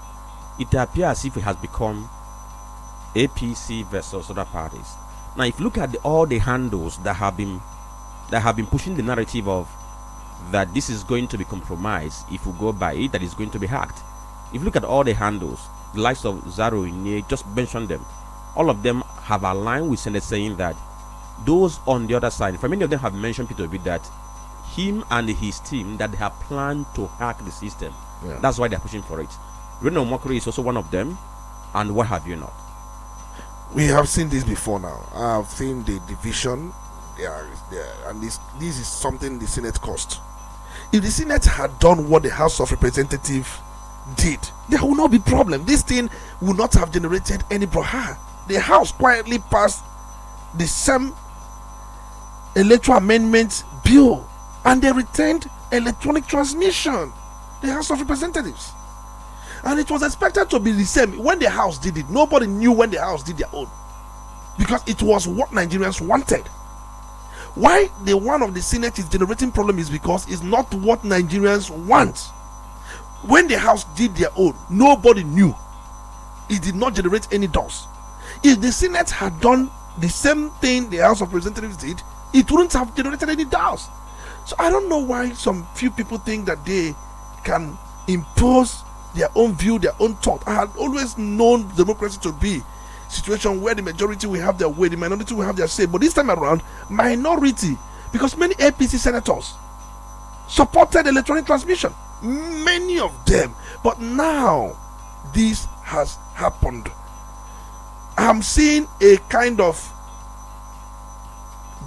it appears as if it has become APC versus other parties. Now, if you look at all the handles that have been pushing the narrative of that this is going to be compromised if we go by it, that is going to be hacked. If you look at all the handles, the likes of Zaro Inye, just mention them. All of them have aligned with Senate saying that those on the other side, for many of them have mentioned Peter Obi that him and his team that they have planned to hack the system. Yeah. That's why they're pushing for it. Reno Mokri is also one of them, and what have you not? We have seen this before now. I've seen the division, and this is something the Senate caused. If the Senate had done what the House of Representatives did, there will not be problem. This thing will not have generated any brouhaha. The House quietly passed the same electoral amendment bill, and they retained electronic transmission. The House of Representatives. And it was expected to be the same when the House did it. Nobody knew when the House did their own, because it was what Nigerians wanted. Why the one of the Senate is generating problem is because it's not what Nigerians want. When the House did their own, nobody knew. It did not generate any doors. If the Senate had done the same thing the House of Representatives did, it wouldn't have generated any doors. So I don't know why some few people think that they can impose their own view, their own thought. I had always known democracy to be a situation where the majority will have their way, the minority will have their say. But this time around, minority, because many APC senators supported electronic transmission, many of them. But now this has happened. I'm seeing a kind of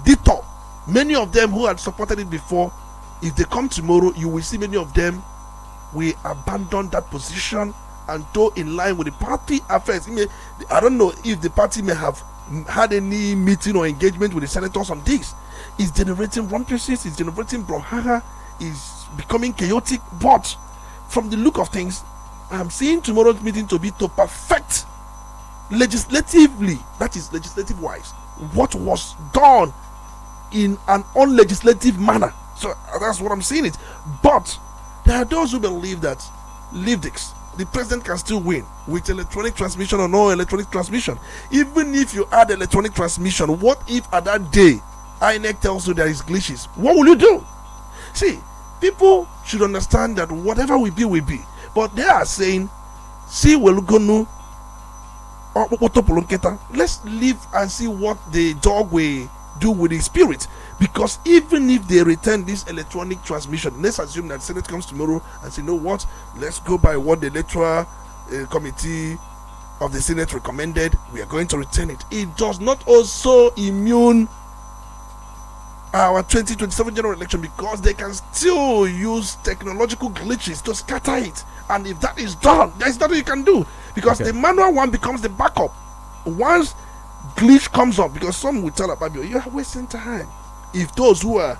detour. Many of them who had supported it before, if they come tomorrow, you will see many of them will abandon that position and go in line with the party affairs. I don't know if the party may have had any meeting or engagement with the senators on this. It's generating rumpuses, it's generating brouhaha, it's becoming chaotic. But from the look of things, I'm seeing tomorrow's meeting to be to perfect legislatively, that is legislative wise, what was done in an unlegislative manner. So that's what I'm seeing it. But there are those who believe that leave this, the president can still win with electronic transmission or no electronic transmission. Even if you add electronic transmission, what if at that day INEC tells you there is glitches? What will you do? See, people should understand that whatever will be will be. But they are saying, see, we're going to let's live and see what the dog will do with the spirit. Because even if they return this electronic transmission, let's assume that Senate comes tomorrow and say, you know what, let's go by what the electoral committee of the Senate recommended, we are going to return it. It does not also immune our 2027 general election, because they can still use technological glitches to scatter it. And if that is done, there's nothing you can do, because the manual one becomes the backup. Once glitch comes up, because some will tell about you are wasting time. If those who are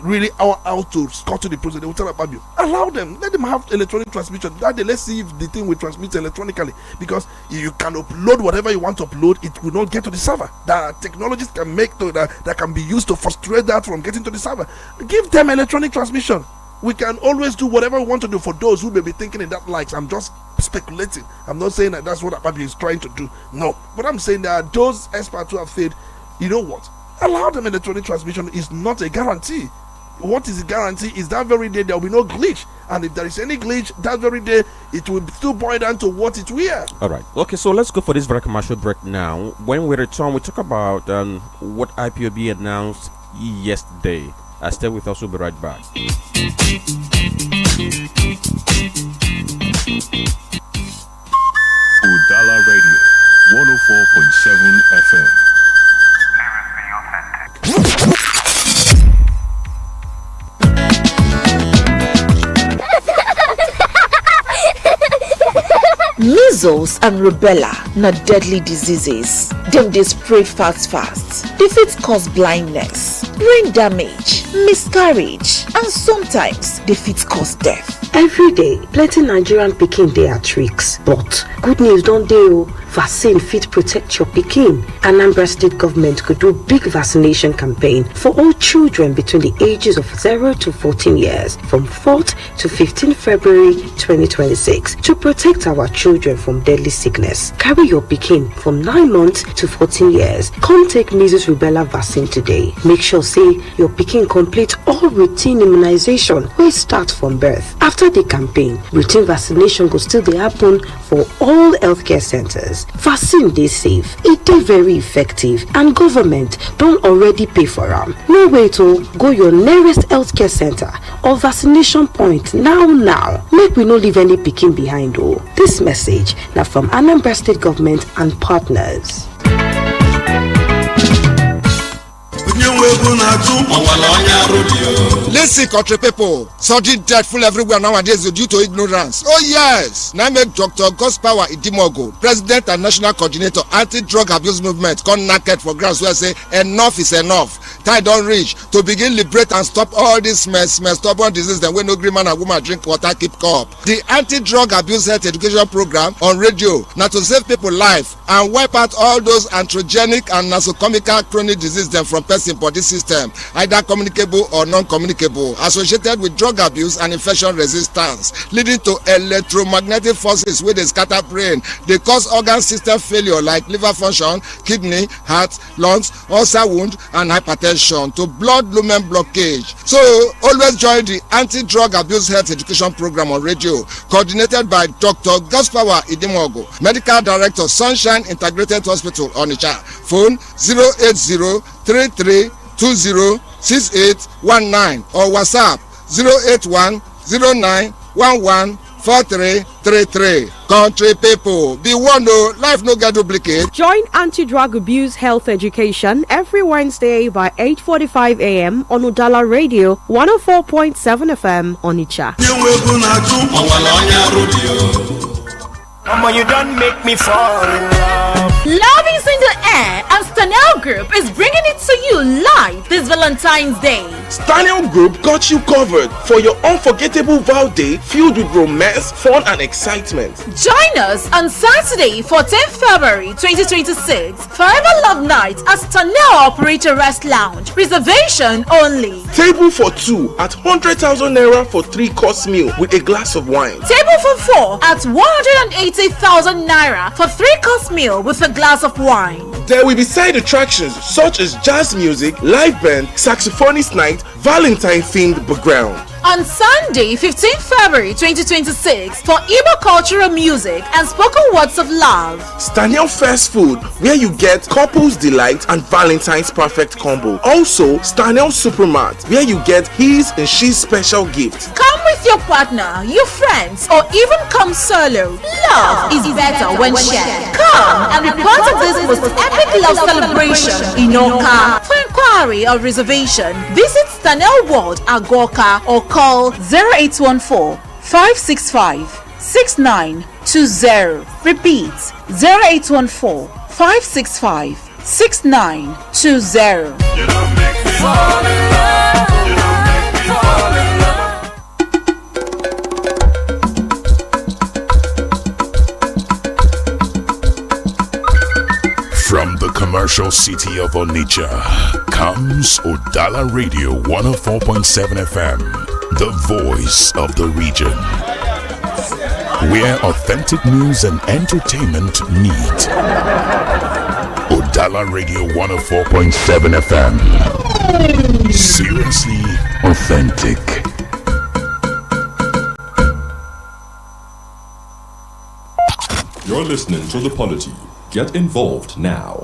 really out to scuttle the process, they will tell about you. Allow them, let them have electronic transmission. That day, let's see if the thing will transmit electronically. Because you can upload whatever you want to upload, it will not get to the server. That technologies can make that can be used to frustrate that from getting to the server. Give them electronic transmission. We can always do whatever we want to do. For those who may be thinking in that light, I'm just speculating. I'm not saying that that's what Ababi is trying to do. No, but I'm saying that those experts who have said, you know what, allow them electronic transmission is not a guarantee. What is the guarantee is that very day there will be no glitch, and if there is any glitch that very day, it will still boil down to what it will. All right, okay, so let's go for this very commercial break now. When we return, we talk about what IPOB announced yesterday. Stay with us. We'll be right back. Udala Radio 104.7 FM. Measles and rubella na deadly diseases. Dem dey spread fast. They fit cause blindness, brain damage, miscarriage, and sometimes they fit cause death. Every day, plenty Nigerian pikin dey at risk, but good news don dey o. Vaccine fit protect your pikin. Anambra State government could do big vaccination campaign for all children between the ages of 0 to 14 years from 4th to 15th February 2026 to protect our children from deadly sickness. Carry your pikin from 9 months to 14 years. Come take measles rubella vaccine today. Make sure say your pikin complete all routine immunization wey start from birth. After the campaign, routine vaccination go still dey happen for all healthcare centers. Vaccine dey safe, e dey very effective, and government don already pay for am. No wait o, go your nearest healthcare center or vaccination point now. Make we no leave any pikin behind o. This message na from Anambra State government and partners. Listen, country people, sudden death full everywhere nowadays due to ignorance. Oh yes, now make Dr. Gospower Idimogo, President and National Coordinator Anti-Drug Abuse Movement, come naked for grass where say enough is enough. Time don't reach to begin liberate and stop all this stubborn disease. Then when no green man and woman drink water, keep cup. The Anti-Drug Abuse Health Education Program on radio now to save people life and wipe out all those androgenic and nosocomial chronic disease them from person body system, either communicable or non-communicable, associated with drug abuse and infection resistance, leading to electromagnetic forces where they scatter brain. They cause organ system failure like liver function, kidney, heart, lungs, ulcer wound, and hypertension, to blood lumen blockage. So always join the Anti-Drug Abuse Health Education Program on radio, coordinated by Dr. Gospower Idimogo, Medical Director, Sunshine Integrated Hospital, Onitsha. Phone 08033206819 or WhatsApp 08109114333. Country people, be warned, life no get duplicate. Join Anti-Drug Abuse Health Education every Wednesday by 8:45 a.m. on Udala Radio 104.7 FM Onitsha. Mama, you don't make me fall in love. Love is in the air, and Stanel Group is bringing it to you live this Valentine's Day. Stanel Group got you covered for your unforgettable Val Day filled with romance, fun, and excitement. Join us on Saturday, 14th February 2026, Forever Love Night at Stanel Operator Rest Lounge. Reservation only. Table for 2 at 100,000 naira for 3-course meal with a glass of wine. Table for 4 at 180,000 naira for 3-course meal with a glass of wine. There will be side attractions such as jazz music, live band, saxophonist night, Valentine themed background. On Sunday, 15th February 2026, for Igbo cultural music and spoken words of love. Stanel Fast Food, where you get couples delight and Valentine's perfect combo. Also, Stanel Supermart, where you get his and she's special gift. Come with your partner, your friends, or even come solo. Love is better when shared. Come and be part of this most epic love celebration in Oka. For inquiry or reservation, visit Stanel World Agoka or call 0814 565 6920. Repeat 0814 565 6920. You don't make me fall in love. You don't make me fall in love. From the commercial city of Onitsha comes Udala Radio 104.7 FM, the voice of the region, where authentic news and entertainment meet. Udala Radio 104.7 FM, seriously authentic. You're listening to the Polity. Get involved now.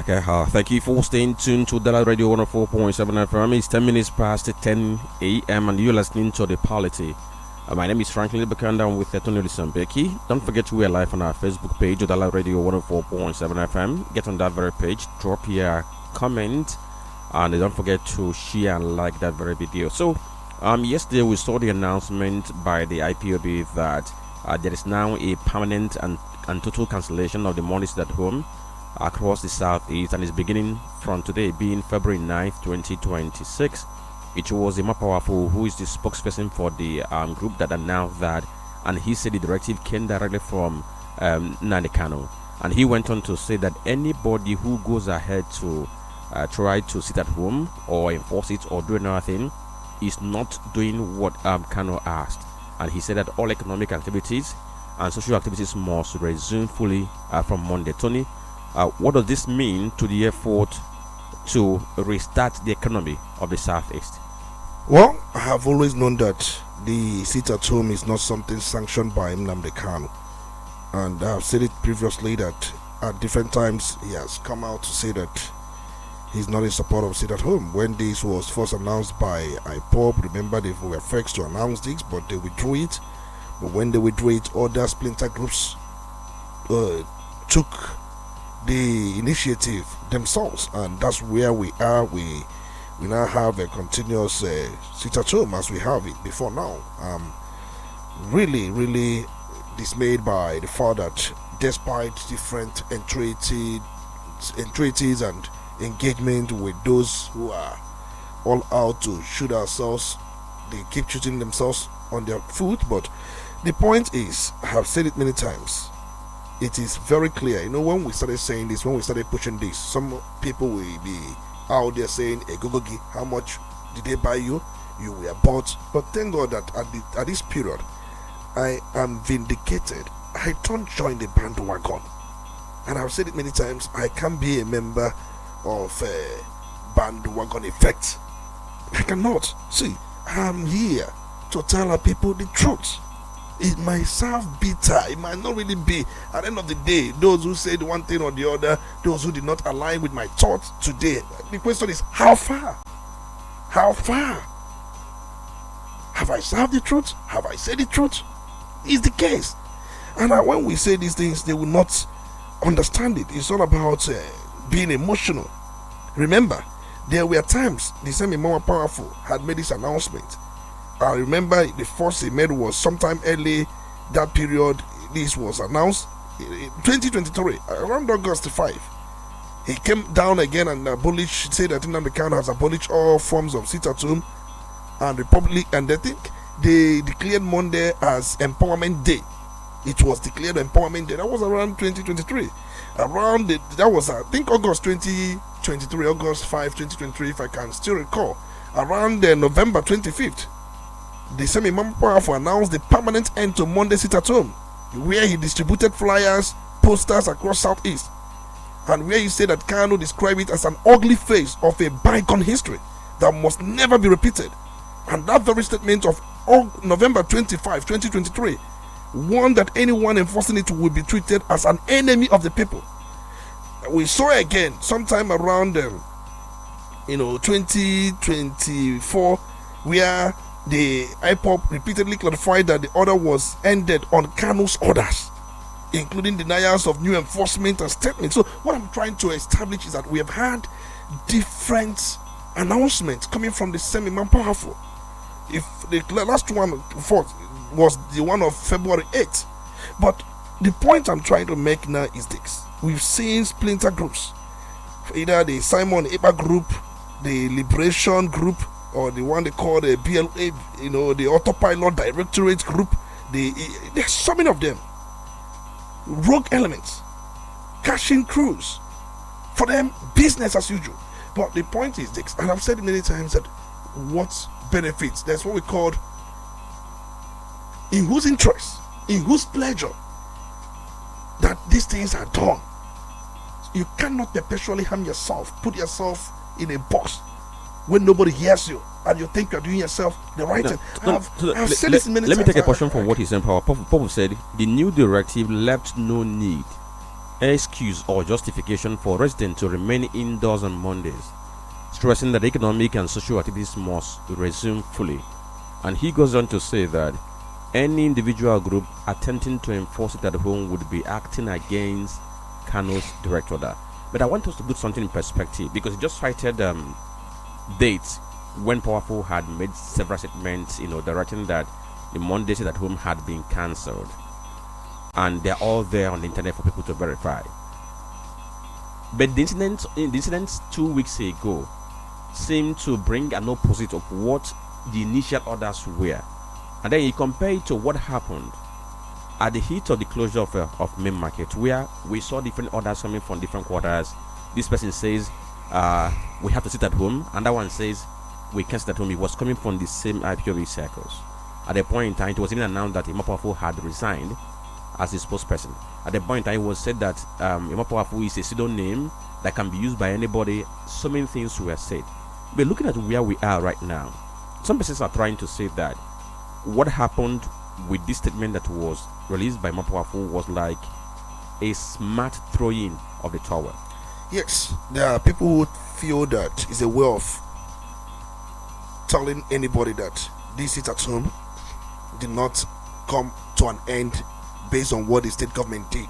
Okay, thank you for staying tuned to Udala Radio 104.7 FM. It's 10 minutes past 10 a.m. and you're listening to the Polity. My name is Franklin Bakanda. I'm with Tony Becky. Don't forget we are live on our Facebook page, Udala Radio 104.7 FM. Get on that very page, drop your comment, and don't forget to share and like that very video. So, yesterday we saw the announcement by the IPOB that there is now a permanent and total cancellation of the money sit at home across the southeast, and is beginning from today, being February 9th, 2026. It was Emma Powerful, who is the spokesperson for the group, that announced that, and he said the directive came directly from Nnamdi Kanu, and he went on to say that anybody who goes ahead to try to sit at home or enforce it or do another thing is not doing what Kanu asked, and he said that all economic activities and social activities must resume fully from Monday. Tony, what does this mean to the effort to restart the economy of the southeast? Well, I have always known that the sit at home is not something sanctioned by Nnamdi Kanu, and I have said it previously that at different times he has come out to say that he's not in support of sit at home. When this was first announced by IPOB, remember they were first to announce this, but they withdrew it. But when they withdrew it, other splinter groups took the initiative themselves, and that's where we are. We now have a continuous sit at home as we have it before now. Really dismayed by the fact that despite different entreaties and engagement with those who are all out to shoot ourselves, they keep shooting themselves on their foot. But the point is, I have said it many times, it is very clear. When we started saying this, when we started pushing this, some people will be out there saying, Gogogi, how much did they buy you? You were bought. But thank God that at this period, I am vindicated. I don't join the bandwagon. And I've said it many times, I can't be a member of a bandwagon effect. I cannot. See, I'm here to tell our people the truth. It might sound bitter, it might not really be. At the end of the day, those who said one thing or the other, those who did not align with my thoughts today, the question is, how far? How far? Have I served the truth? Have I said the truth? Is the case. And when we say these things, they will not understand it. It's all about being emotional. Remember, there were times the same Mama Powerful had made this announcement. I remember the first he made was sometime early that period. This was announced 2023, around August 5. He came down again and said that Nnamdi Kanu has abolished all forms of sit at home and republic, and I think they declared Monday as Empowerment Day. It was declared Empowerment Day. That was around 2023. That was I think August 2023, August 5, 2023, if I can still recall. Around November 25th. The same Imam Powerful announced the permanent end to Monday sit at home, where he distributed flyers, posters across Southeast, and where he said that Kanu described it as an ugly phase of a bygone history that must never be repeated. And that very statement of November 25, 2023, warned that anyone enforcing it will be treated as an enemy of the people. We saw again sometime around 2024, where the IPOP repeatedly clarified that the order was ended on Kanu's orders, including denials of new enforcement and statements. So what I'm trying to establish is that we have had different announcements coming from the same Imam Powerful. If the last one was the one of February 8th. But the point I'm trying to make now is this. We've seen splinter groups, either the Simon Eber group, the Liberation group, or the one they call the BLA, the Autopilot Directorate group. There's so many of them. Rogue elements, cashing crews. For them, business as usual. But the point is this, and I've said it many times, that what benefits, that's what we call in whose interest, in whose pleasure that these things are done. You cannot perpetually harm yourself, put yourself in a box when nobody hears you and you think you're doing yourself the right thing. I've said this many times. Let me take a question from what he said. Popo said the new directive left no need excuse or justification for residents to remain indoors on Mondays, stressing that economic and social activities must resume fully. And he goes on to say that any individual group attempting to enforce it at home would be acting against Kano's direct order. But I want us to put something in perspective, because he just cited dates when Powerful had made several statements, directing that the Monday sit at home had been cancelled. And they're all there on the internet for people to verify. But the incidents 2 weeks ago seemed to bring an opposite of what the initial orders were. And then you compare it to what happened at the heat of the closure of main market, where we saw different orders coming from different quarters. This person says we have to sit at home, and that one says we can't sit at home. It was coming from the same IPOB circles. At the point in time, it was even announced that Imapoafu had resigned as his spokesperson. At the point in time, it was said that Imapoafu is a pseudonym that can be used by anybody. So many things were said. But looking at where we are right now, some persons are trying to say that what happened with this statement that was released by Imapoafu was like a smart throwing of the towel. Yes, there are people who feel that it's a way of telling anybody that this sit at home did not come to an end based on what the state government did.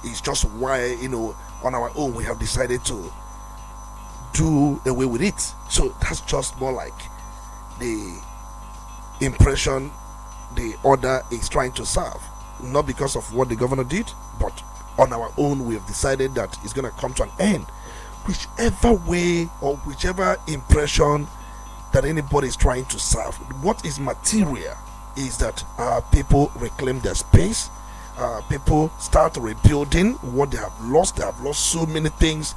It's just why, on our own we have decided to do away with it. So that's just more like the impression the order is trying to serve. Not because of what the governor did, but on our own we have decided that it's going to come to an end. Whichever way or whichever impression that anybody is trying to serve, what is material is that people reclaim their space. People start rebuilding what they have lost. They have lost so many things.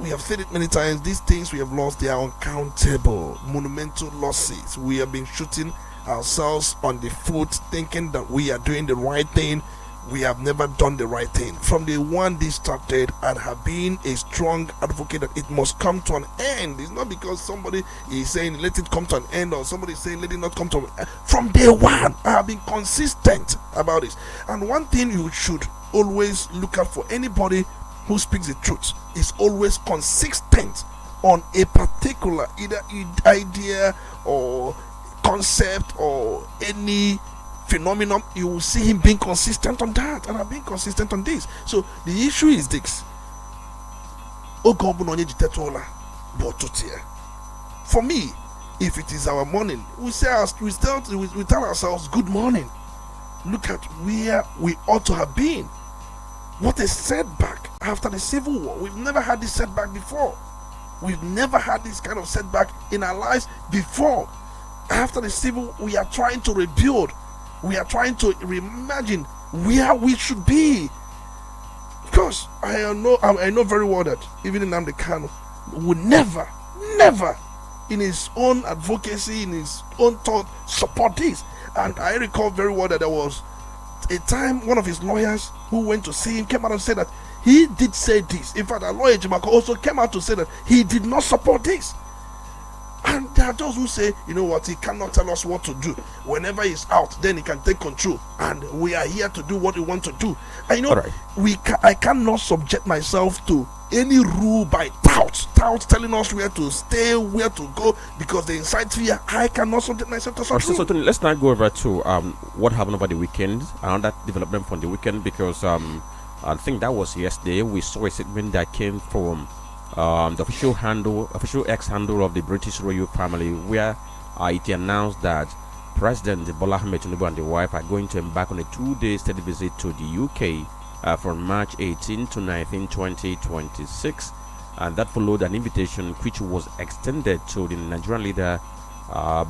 We have said it many times. These things we have lost, they are uncountable, monumental losses. We have been shooting ourselves on the foot, thinking that we are doing the right thing. We have never done the right thing. From the one this started, and have been a strong advocate that it must come to an end. It's not because somebody is saying let it come to an end, or somebody is saying let it not come to an end. From day one, I have been consistent about this. And one thing you should always look out for anybody who speaks the truth is always consistent on a particular either idea or concept or any phenomenon. You will see him being consistent on that, and I'm being consistent on this. So the issue is this: for me, if it is our morning, we tell ourselves good morning. Look at where we ought to have been. What a setback after the Civil War. We've never had this setback before. We've never had this kind of setback in our lives before. After the Civil, we are trying to rebuild. We are trying to reimagine where we should be. Because I know very well that even Nnamdi Kanu would never, in his own advocacy, in his own thought, support this. And I recall very well that there was a time one of his lawyers who went to see him came out and said that he did say this. In fact, our lawyer Jimako also came out to say that he did not support this. And there are those who say, you know what, he cannot tell us what to do. Whenever he's out, then he can take control. And we are here to do what we want to do. I know I cannot subject myself to any rule by touts telling us where to stay, where to go, because they incite fear. I cannot subject myself to such rule. So Tony, let's now go over to what happened over the weekend, another development from the weekend, because I think that was yesterday. We saw a statement that came from the official X handle of the British royal family, where it announced that President Bola Ahmed Tinubu and the wife are going to embark on a 2-day study visit to the UK from March 18 to 19, 2026, and that followed an invitation which was extended to the Nigerian leader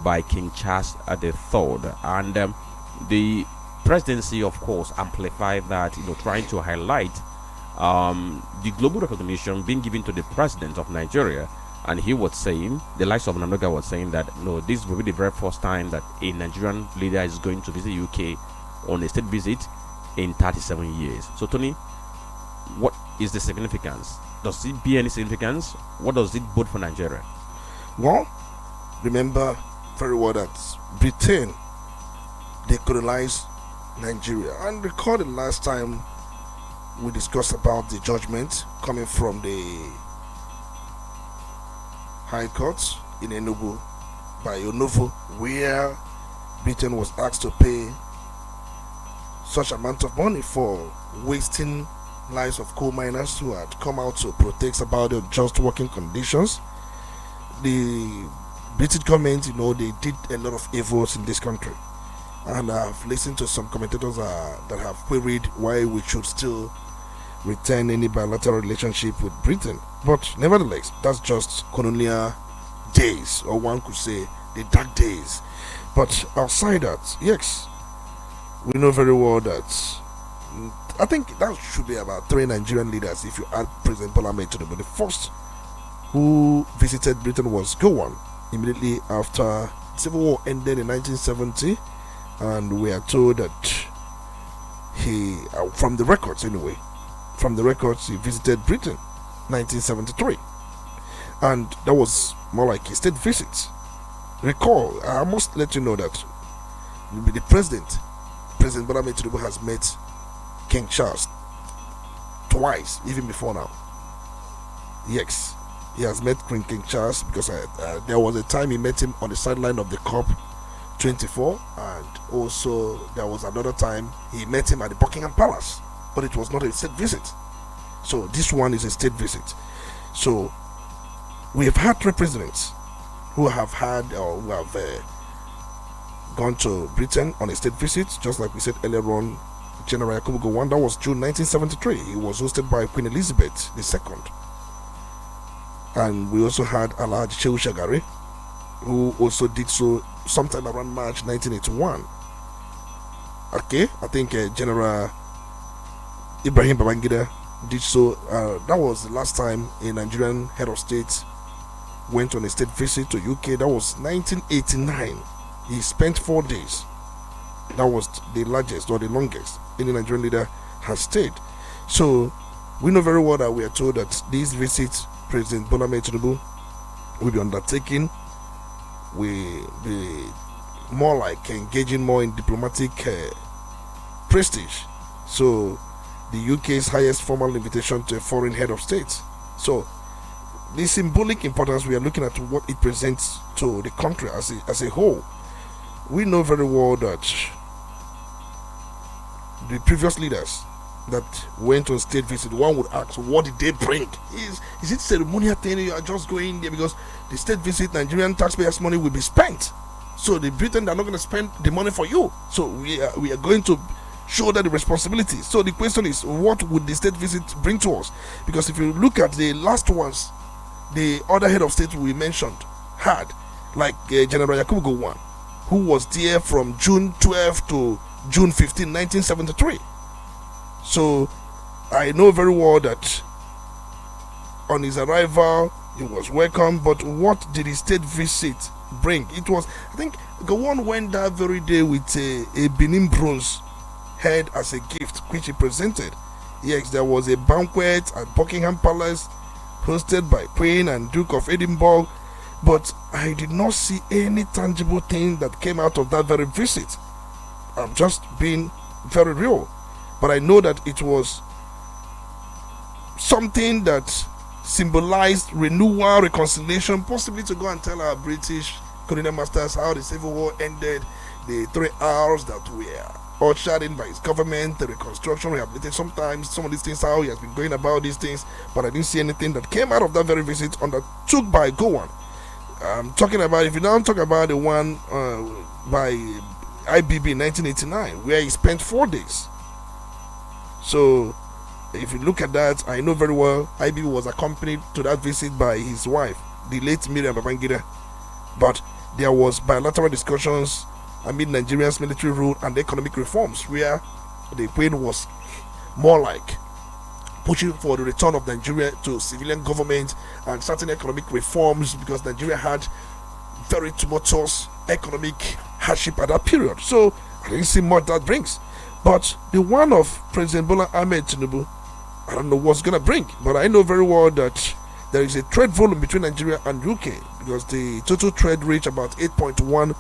by King Charles III, and the presidency, of course, amplified that, trying to highlight the global recognition being given to the president of Nigeria. And he was saying, the likes of Nanoga was saying that no, this will be the very first time that a Nigerian leader is going to visit UK on a state visit in 37 years. So Tony, what is the significance? Does it bear any significance? What does it bode for Nigeria? Well, remember very well that Britain, they colonized Nigeria, and recall the last time We discussed about the judgment coming from the High Court in Enugu by Onovo, where Britain was asked to pay such amount of money for wasting lives of coal miners who had come out to protest about the just working conditions. The British government, they did a lot of evils in this country, and I've listened to some commentators that have queried why we should still retain any bilateral relationship with Britain. But nevertheless, that's just colonial days, or one could say the dark days. But outside that, yes, we know very well that I think that should be about 3 Nigerian leaders if you add President Bola Ahmed Tinubu. The first who visited Britain was Gowon immediately after Civil War ended in 1970, and we are told that he, from the records anyway, he visited Britain 1973, and that was more like a state visit. Recall, I must let you know that the President Bola Ahmed Tinubu has met King Charles twice, even before now. Yes, he has met King Charles because there was a time he met him on the sideline of the COP 24, and also there was another time he met him at the Buckingham Palace, but it was not a state visit. So this one is a state visit. So we have had 3 presidents who have gone to Britain on a state visit, just like we said earlier on. General Yakubu Gowon, that was June 1973. He was hosted by Queen Elizabeth II. And we also had Alhaji Shehu Shagari, who also did so sometime around March 1981. Okay, I think General Ibrahim Babangida did so. That was the last time a Nigerian head of state went on a state visit to UK. That was 1989. He spent 4 days. That was the largest or the longest any Nigerian leader has stayed. So we know very well that we are told that these visits President Bola Ahmed Tinubu will be undertaking will be more like engaging more in diplomatic prestige. So the UK's highest formal invitation to a foreign head of state. So the symbolic importance, we are looking at what it presents to the country as a whole. We know very well that the previous leaders that went on state visit, one would ask, what did they bring? Is it ceremonial thing? You are just going there because the state visit, Nigerian taxpayers' money will be spent. So the Britain, they're not going to spend the money for you. So we are going to shoulder the responsibility. So the question is, what would the state visit bring to us? Because if you look at the last ones, the other head of state we mentioned had, like General Yakubu Gowon, who was there from June 12 to June 15, 1973. So I know very well that on his arrival he was welcome, but what did his state visit bring? It was, I think Gowon went that very day with a Benin bronze head as a gift which he presented. Yes, there was a banquet at Buckingham Palace hosted by Queen and Duke of Edinburgh, but I did not see any tangible thing that came out of that very visit. I'm just being very real. But I know that it was something that symbolized renewal, reconciliation, possibly to go and tell our British colonial masters how the Civil War ended, the 3 R's that were ushered in by his government, the reconstruction, rehabilitation, sometimes some of these things, how he has been going about these things, but I didn't see anything that came out of that very visit undertook by Gowon. I'm talking about, if you now talk about the one by IBB in 1989, where he spent 4 days. So if you look at that, I know very well IBB was accompanied to that visit by his wife, the late Miriam Babangida, but there was bilateral discussions amid Nigeria's military rule and economic reforms, where the Queen was more like pushing for the return of Nigeria to civilian government and certain economic reforms, because Nigeria had very tumultuous economic hardship at that period. So I didn't see much that brings. But the one of President Bola Ahmed Tinubu, I don't know what's going to bring, but I know very well that there is a trade volume between Nigeria and UK, because the total trade reached about 8.1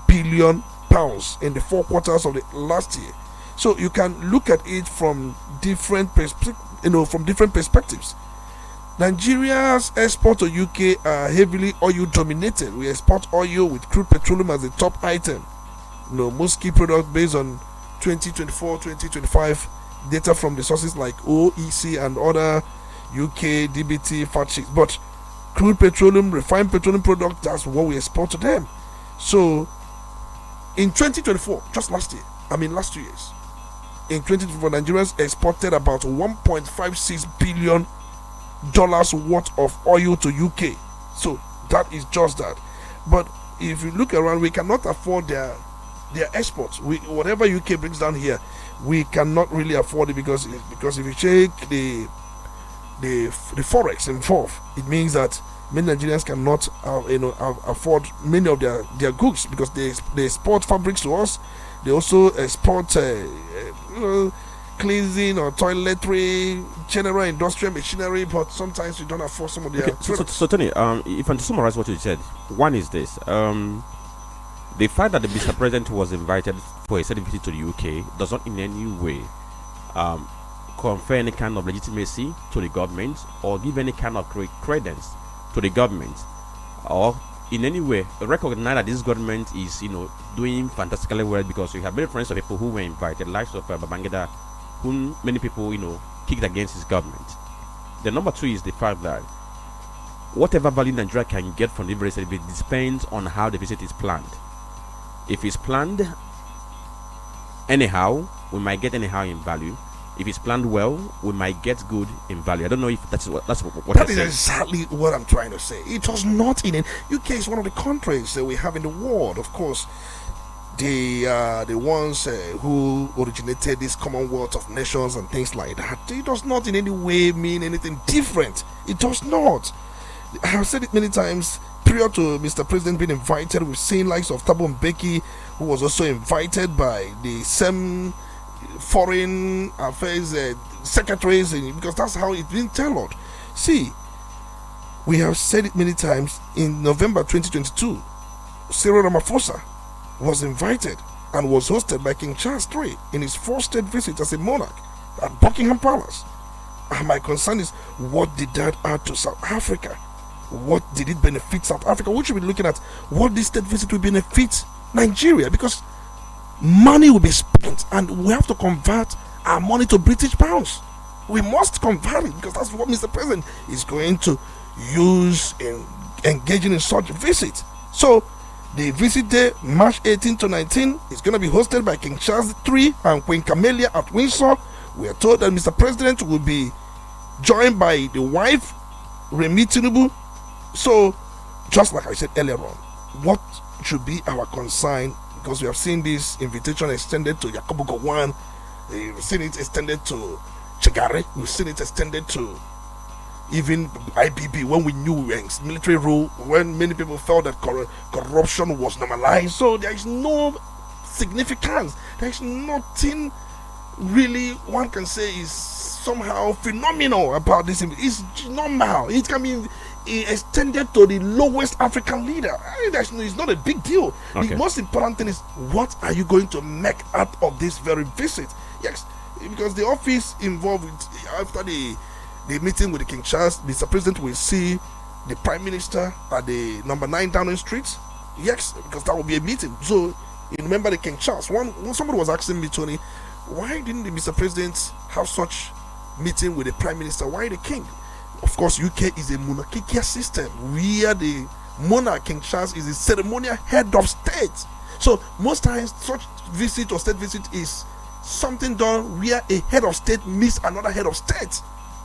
billion pounds in the 4 quarters of the last year. So you can look at it from different perspectives. Nigeria's export to UK are heavily oil dominated. We export oil with crude petroleum as the top item. Most key products based on 2024-2025 data from the sources like OEC and other UK DBT fact sheets. But crude petroleum, refined petroleum products, that's what we export to them. So in 2024, just last 2 years, in 2024, Nigerians exported about $1.56 billion worth of oil to UK. So that is just that. But if you look around, we cannot afford their exports. Whatever UK brings down here, we cannot really afford it because if you check the forex involved, it means that many Nigerians cannot afford many of their goods because they export fabrics to us. They also export cleansing or toiletry, general industrial machinery, but sometimes you don't afford some of their products. So Tony, if I'm to summarize what you said, one is this: the fact that the Mr. President was invited for a certain visit to the UK does not in any way confer any kind of legitimacy to the government or give any kind of credence to the government, or in any way recognize that this government is doing fantastically well, because we have many friends of people who were invited, likes of Babangida, whom many people kicked against his government. The number two is the fact that whatever value Nigeria can get from the visit depends on how the visit is planned. If it's planned anyhow, we might get anyhow in value. If it's planned well, we might get good in value. I don't know if that's what that is exactly what I'm trying to say. It was not in it. UK is one of the countries that we have in the world. Of course, they are the ones who originated this Commonwealth of Nations and things like that. It does not in any way mean anything different. It does not. I have said it many times. Prior to Mr. President being invited, we've seen likes of Thabo Mbeki, who was also invited by the same foreign affairs secretaries, because that's how it's been tailored. See, we have said it many times. In November 2022, Cyril Ramaphosa was invited and was hosted by King Charles III in his first state visit as a monarch at Buckingham Palace. And my concern is, what did that add to South Africa? What did it benefit South Africa? We should be looking at what this state visit will benefit Nigeria, because money will be spent and we have to convert our money to British pounds. We must convert it because that's what Mr. President is going to use in engaging in such visit. So the visit day, March 18 to 19, is going to be hosted by King Charles III and Queen Camilla at Windsor. We are told that Mr. President will be joined by the wife, Remi Tinubu. So just like I said earlier on, what should be our concern? Because we have seen this invitation extended to Yakubu Gowon, we've seen it extended to Chegare, we've seen it extended to even IBB when we knew we were in military rule, when many people felt that corruption was normalized. So there is no significance, there is nothing really one can say is somehow phenomenal about this. It's normal. It can be extended to the lowest African leader. It's not a big deal. Okay. The most important thing is, what are you going to make out of this very visit? Yes, because the office involved after the meeting with the King Charles, Mr. President will see the Prime Minister at the number 9 Downing Street. Yes, because that will be a meeting. So you remember the King Charles. When somebody was asking me, Tony, why didn't the Mr. President have such meeting with the Prime Minister? Why the King? Of course, UK is a monarchical system where the monarch, King Charles, is the ceremonial head of state. So most times such visit or state visit is something done where a head of state meets another head of state.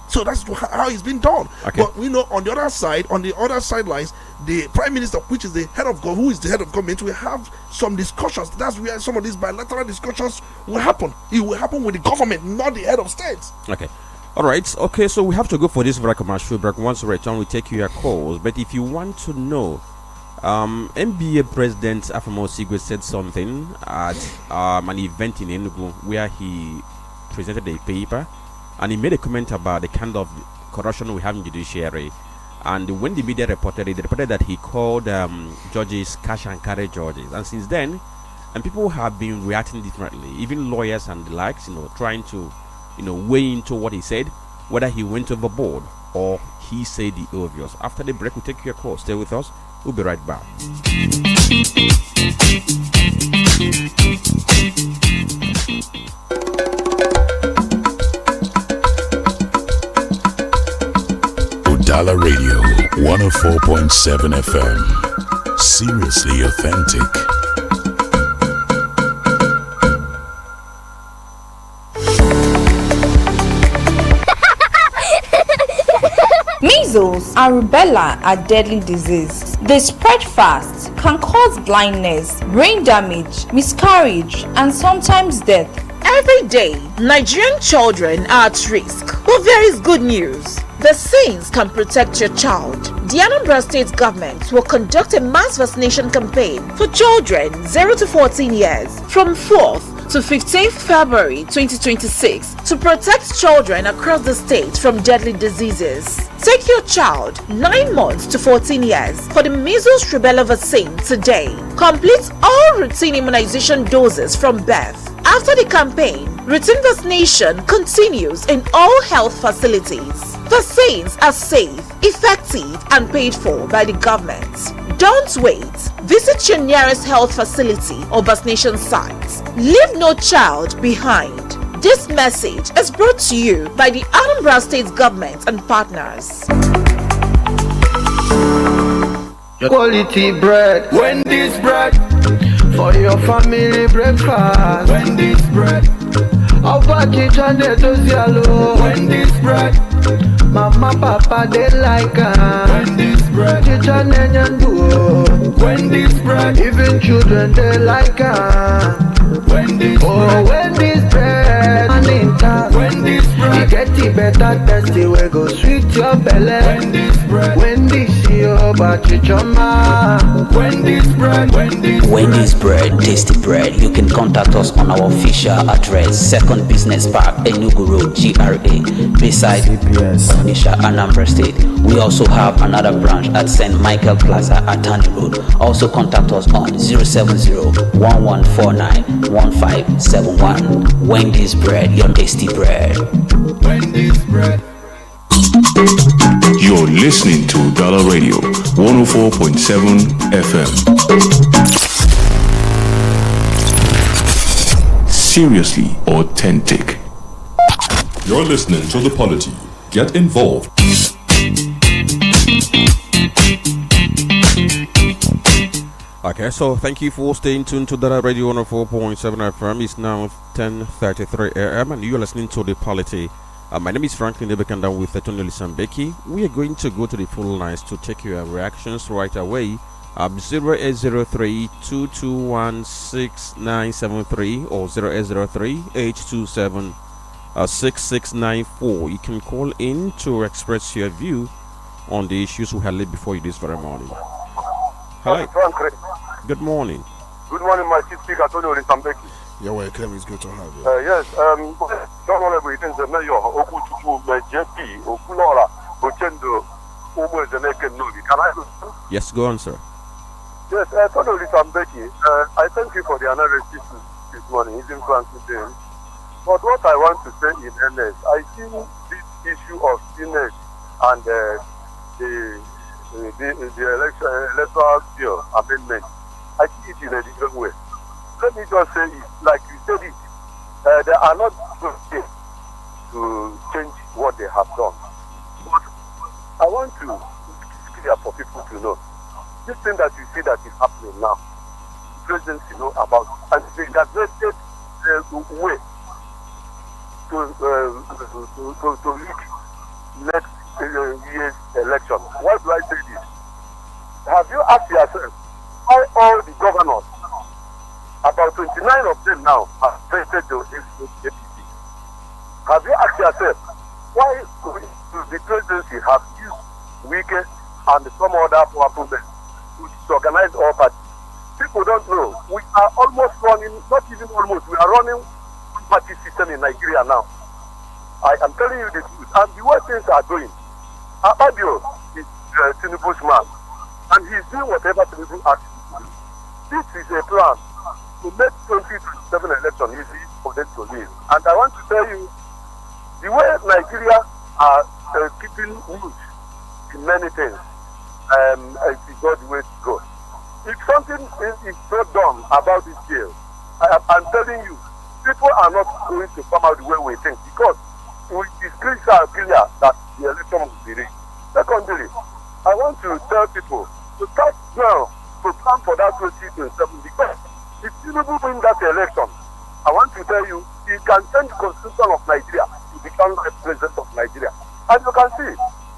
So that's how it's been done. Okay. But we know on the other sidelines, the Prime Minister, which is the head of government, who is the head of government, will have some discussions. That's where some of these bilateral discussions will happen. It will happen with the government, not the head of state. Okay. All right. Okay. So we have to go for this very commercial break. Once we return, we take your calls. But if you want to know, NBA President FM Onitsha said something at an event in Enugu where he presented a paper, and he made a comment about the kind of corruption we have in judiciary. And when the media reported it, they reported that he called judges cash and carry judges. And since then, And people have been reacting differently, even lawyers and the likes, trying to, weigh into what he said, whether he went overboard or he said the obvious. After the break, we'll take your call. Stay with us. We'll be right back. Udala Radio 104.7 FM. Seriously authentic. Measles and rubella are deadly diseases. They spread fast, can cause blindness, brain damage, miscarriage, and sometimes death. Every day, Nigerian children are at risk. But there is good news. The Saints can protect your child. The Anambra State government will conduct a mass vaccination campaign for children 0 to 14 years from 4th to 15th February 2026 to protect children across the state from deadly diseases. Take your child 9 months to 14 years for the measles rubella vaccine today. Complete all routine immunization doses from birth. After the campaign, routine vaccination continues in all health facilities. Vaccines are safe, effective, and paid for by the government. Don't wait. Visit your nearest health facility or vaccination site. Leave no child behind. This message is brought to you by the Anambra State government and partners. Quality bread, Wendy's bread, for your family breakfast. Wendy's bread, Wendy's bread, Mama Papa they like Wendy's bread, Wendy's bread, even children they like Wendy's bread, Wendy's bread, Wendy's bread, you get it better tasty, we go sweet your belly. Wendy's bread, Wendy's your choma. Wendy's bread, Wendy's bread, tasty bread. You can contact us on our official address, 2nd Business Park, Enugu Road, GRA, beside Onitsha, Anambra State. We also have another branch at St. Michael Plaza at Tandy Road. Also contact us on 070-1149-1571. Wendy's bread, your tasty bread. Wendy's bread. You're listening to Udala Radio 104.7 FM. Seriously authentic. You're listening to the Polity. Get involved. Okay, so thank you for staying tuned to Udala Radio 104.7 FM. It's now 10:33 AM and you're listening to the Polity. My name is Franklin Nebekanda with Tony Lisambeki. We are going to go to the full lines to take your reactions right away. 0803-221-6973 or 0803-827-6694. You can call in to express your view on the issues we have laid before you this very morning. Hello. Good morning. Good morning, my chief speaker, Tony Lisambeki. You're welcome. It's good to have you. Yes, John Honorable, it is the mayor of Okuchuku, JP, Okulora, Ochendo, Umo, the Naked Novi. Can I? Yes, go on, sir. Yes, Tony Lisambeki, I thank you for the analysis this morning, even Francis James. But what I want to say in NS, I see this issue of Senate and the electoral bill amendment, I see it in a different way. Let me just say it, like you said it, they are not going to change what they have done. But I want to clear for people to know, this thing that you see that is happening now, presidency know about it, and they graduated way to lead next year's election. Why do I say this? Have you asked yourself why all the governors, about 29 of them now, have voted the APC? Have you asked yourself why the presidency have used Wike and some other powerful men to organize all parties? People don't know. We are almost running, not even almost, we are running one party system in Nigeria now. I am telling you the truth. And the way things are going, Ababio is Tinubu's man, and he's doing whatever Tinubu asks him to do. This is a plan to make 2027 election easy for them to live. And I want to tell you, the way Nigeria are keeping root in many things, it's not the way to go. If something is not done about this deal, I'm telling you, people are not going to come out the way we think, because it's crystal clear that the election will be rigged. Secondly, I want to tell people to start now to plan for that 2027, because if Tinubu win that election, I want to tell you, he can change the constitution of Nigeria to become the president of Nigeria. And you can see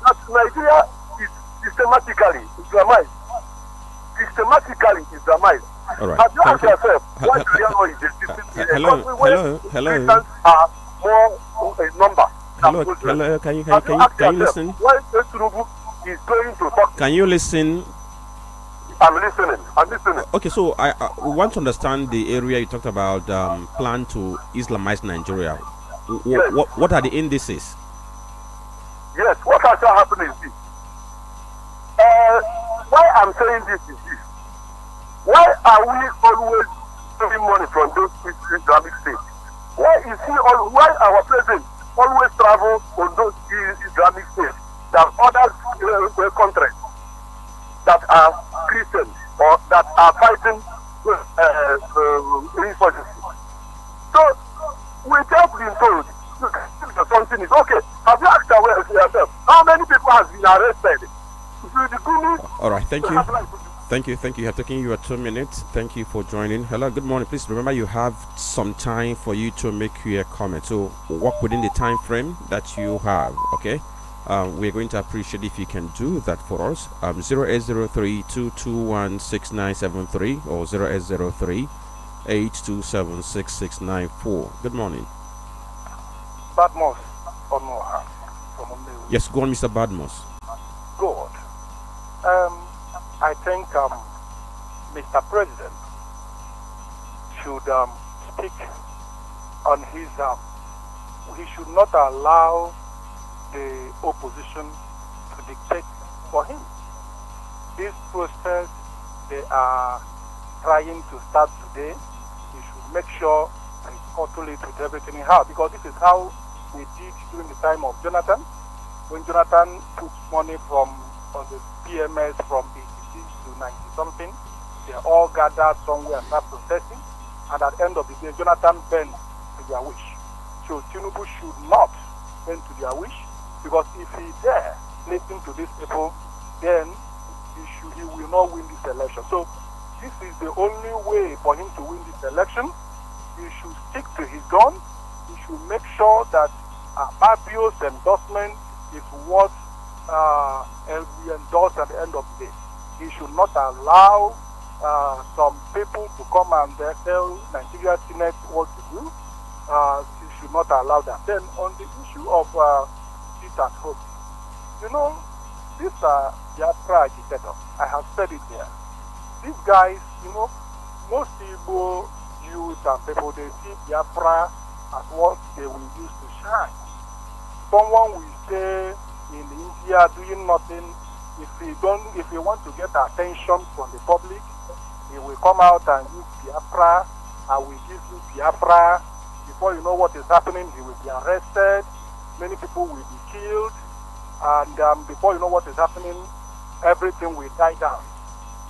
that Nigeria is systematically Islamized. All right. Have you asked Thank you. yourself why Nigeria is existing? Hello. Are more number. Hello. Can you listen? Why Tinubu is going to talk? Can you listen? I'm listening. Okay, so I want to understand the area you talked about, plan to Islamize Nigeria. Yes. What are the indices? Yes, what has happened is this. Why I'm saying this is this. Why are we always taking money from those Islamic states? Why our president always travel on those Islamic states than other countries that are Christians or that are fighting insurgency? So, without being told, something is okay. Have you asked yourself how many people have been arrested? All right, thank you. Thank you. I've taken you 2 minutes. Thank you for joining. Hello, good morning. Please remember you have some time for you to make your comment. So work within the time frame that you have. Okay. We're going to appreciate if you can do that for us. 0803-221-6973 or 0803-827-6694. Good morning. Badmos from Yes, go on, Mr. Badmos. Good. I think Mr. President should speak on his. He should not allow the opposition to dictate for him. This process they are trying to start today, he should make sure and control it with everything he has, because this is how we did during the time of Jonathan. When Jonathan took money from the PMS from 86 to 90 something, they all gathered somewhere and start protesting, and at the end of the day, Jonathan bent to their wish. So Tinubu should not bend to their wish, because if he dare listen to these people, then he will not win this election. So this is the only way for him to win this election. He should stick to his gun. He should make sure that Fabio's endorsement is what we endorse at the end of the day. He should not allow some people to come and tell Nigeria Senate what to do. He should not allow that. Then on the issue of sit at home, these are Biafra agitators. I have said it there. These guys, most people, youth and people, they see Biafra as what they will use to shine. Someone will stay in India doing nothing. If he want to get attention from the public, he will come out and use Biafra. I will give you Biafra. Before you know what is happening, he will be arrested. Many people will be killed. And before you know what is happening, everything will die down.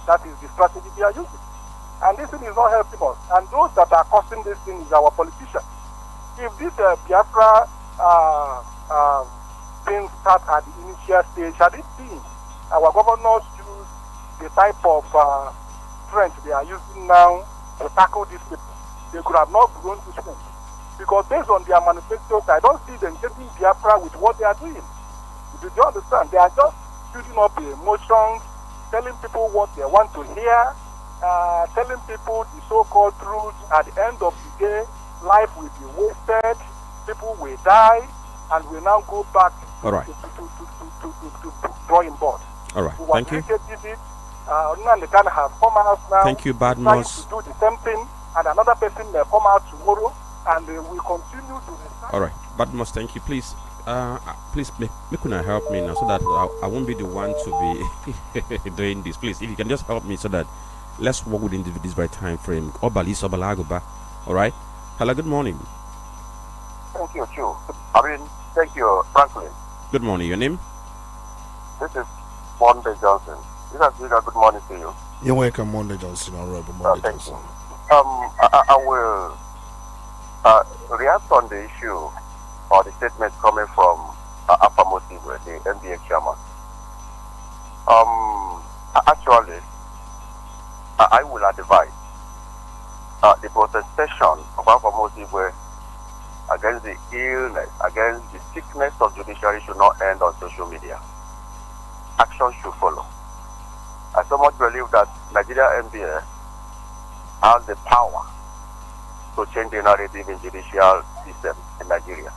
That is the strategy they are using. And this thing is not helping us. And those that are causing this thing is our politicians. If this Biafra thing start at the initial stage, had it been our governors use the type of strength they are using now to tackle these people, they could have not grown to strength. Because based on their manifestos, I don't see them getting Biafra with what they are doing. Do you understand? They are just building up the emotions, telling people what they want to hear, telling people the so-called truth. At the end of the day, life will be wasted, people will die, and we now go back All right. to drawing board. All right, thank you. Thank you, Badmos. To do the same thing, and another person may come out tomorrow, and we continue to. All right, Badmos, thank you. Please, please, make una help me now, so that I won't be the one to be doing this. Please, if you can just help me, so that Let's work within this very time frame. Obalis Obalagoba. All right. Hello. Good morning. Thank you, Chu. Thank you, Franklin. Good morning. Your name? This is Monday Johnson. This is good morning to you. You're welcome, Monday Johnson. All right, Monday Johnson. I will react on the issue or the statement coming from Afamosi, the NBA chairman. Actually, I will advise the protestation of Afamosi against the illness, against the sickness of judiciary should not end on social media. Action should follow. I so much believe that Nigeria NBA has the power to change the narrative in judicial system in Nigeria.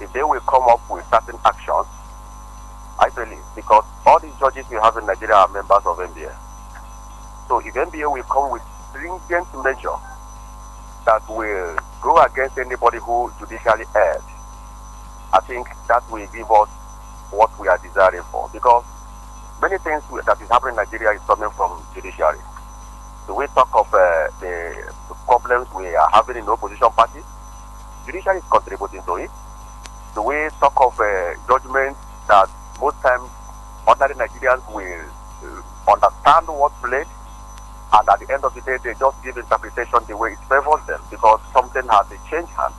If they will come up with certain actions, I believe, because all these judges we have in Nigeria are members of NBA. So if NBA will come with stringent measures that will go against anybody who judicially erred, I think that will give us what we are desiring for. Because many things that is happening in Nigeria is coming from judiciary. The way talk of the problems we are having in the opposition party, judiciary is contributing to it. The way talk of judgment that most times ordinary Nigerians will understand what played, and at the end of the day they just give interpretation the way it favors them because something has a change hand.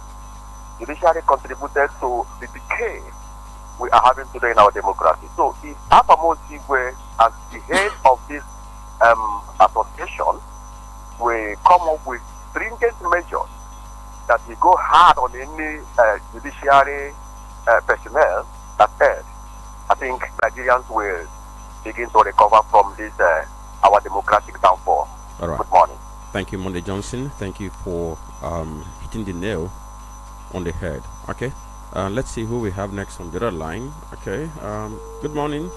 Judiciary contributed to the decay we are having today in our democracy. So if Afamosi were as the head of this association, we come up with stringent measures that we go hard on any judiciary personnel that erred, I think Nigerians will begin to recover from this our democratic downfall. All right. Good morning. Thank you, Monday Johnson. Thank you for hitting the nail on the head. Okay. Let's see who we have next on the other line. Okay. Good morning.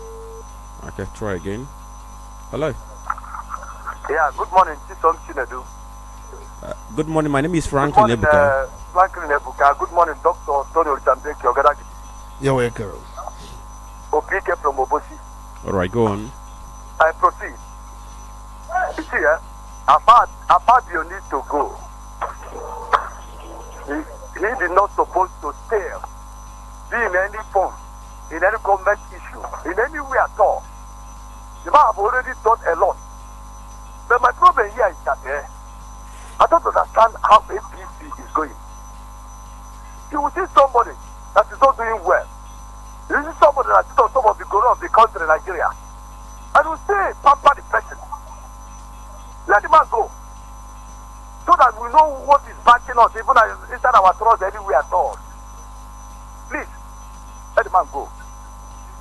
Okay, try again. Hello. Yeah, good morning. Chisom Chinedu. Good morning. My name is Franklin Ebuka. Franklin Ebuka. Good morning, Dr. Tony Oljambeki. You're welcome. Opike from Obosi. All right, go on. I proceed. You see, Abadio needs to go. He did not supposed to stay, be in any form, in any government issue, in any way at all. The man have already done a lot. But my problem here is that I don't understand how APC is going. You will see somebody that is not doing well. You see somebody that is on top of the corner of the country, Nigeria. And you say, pamper the person. Let the man go. So that we know what is backing us, even inside our trust anywhere at all. Please, let the man go.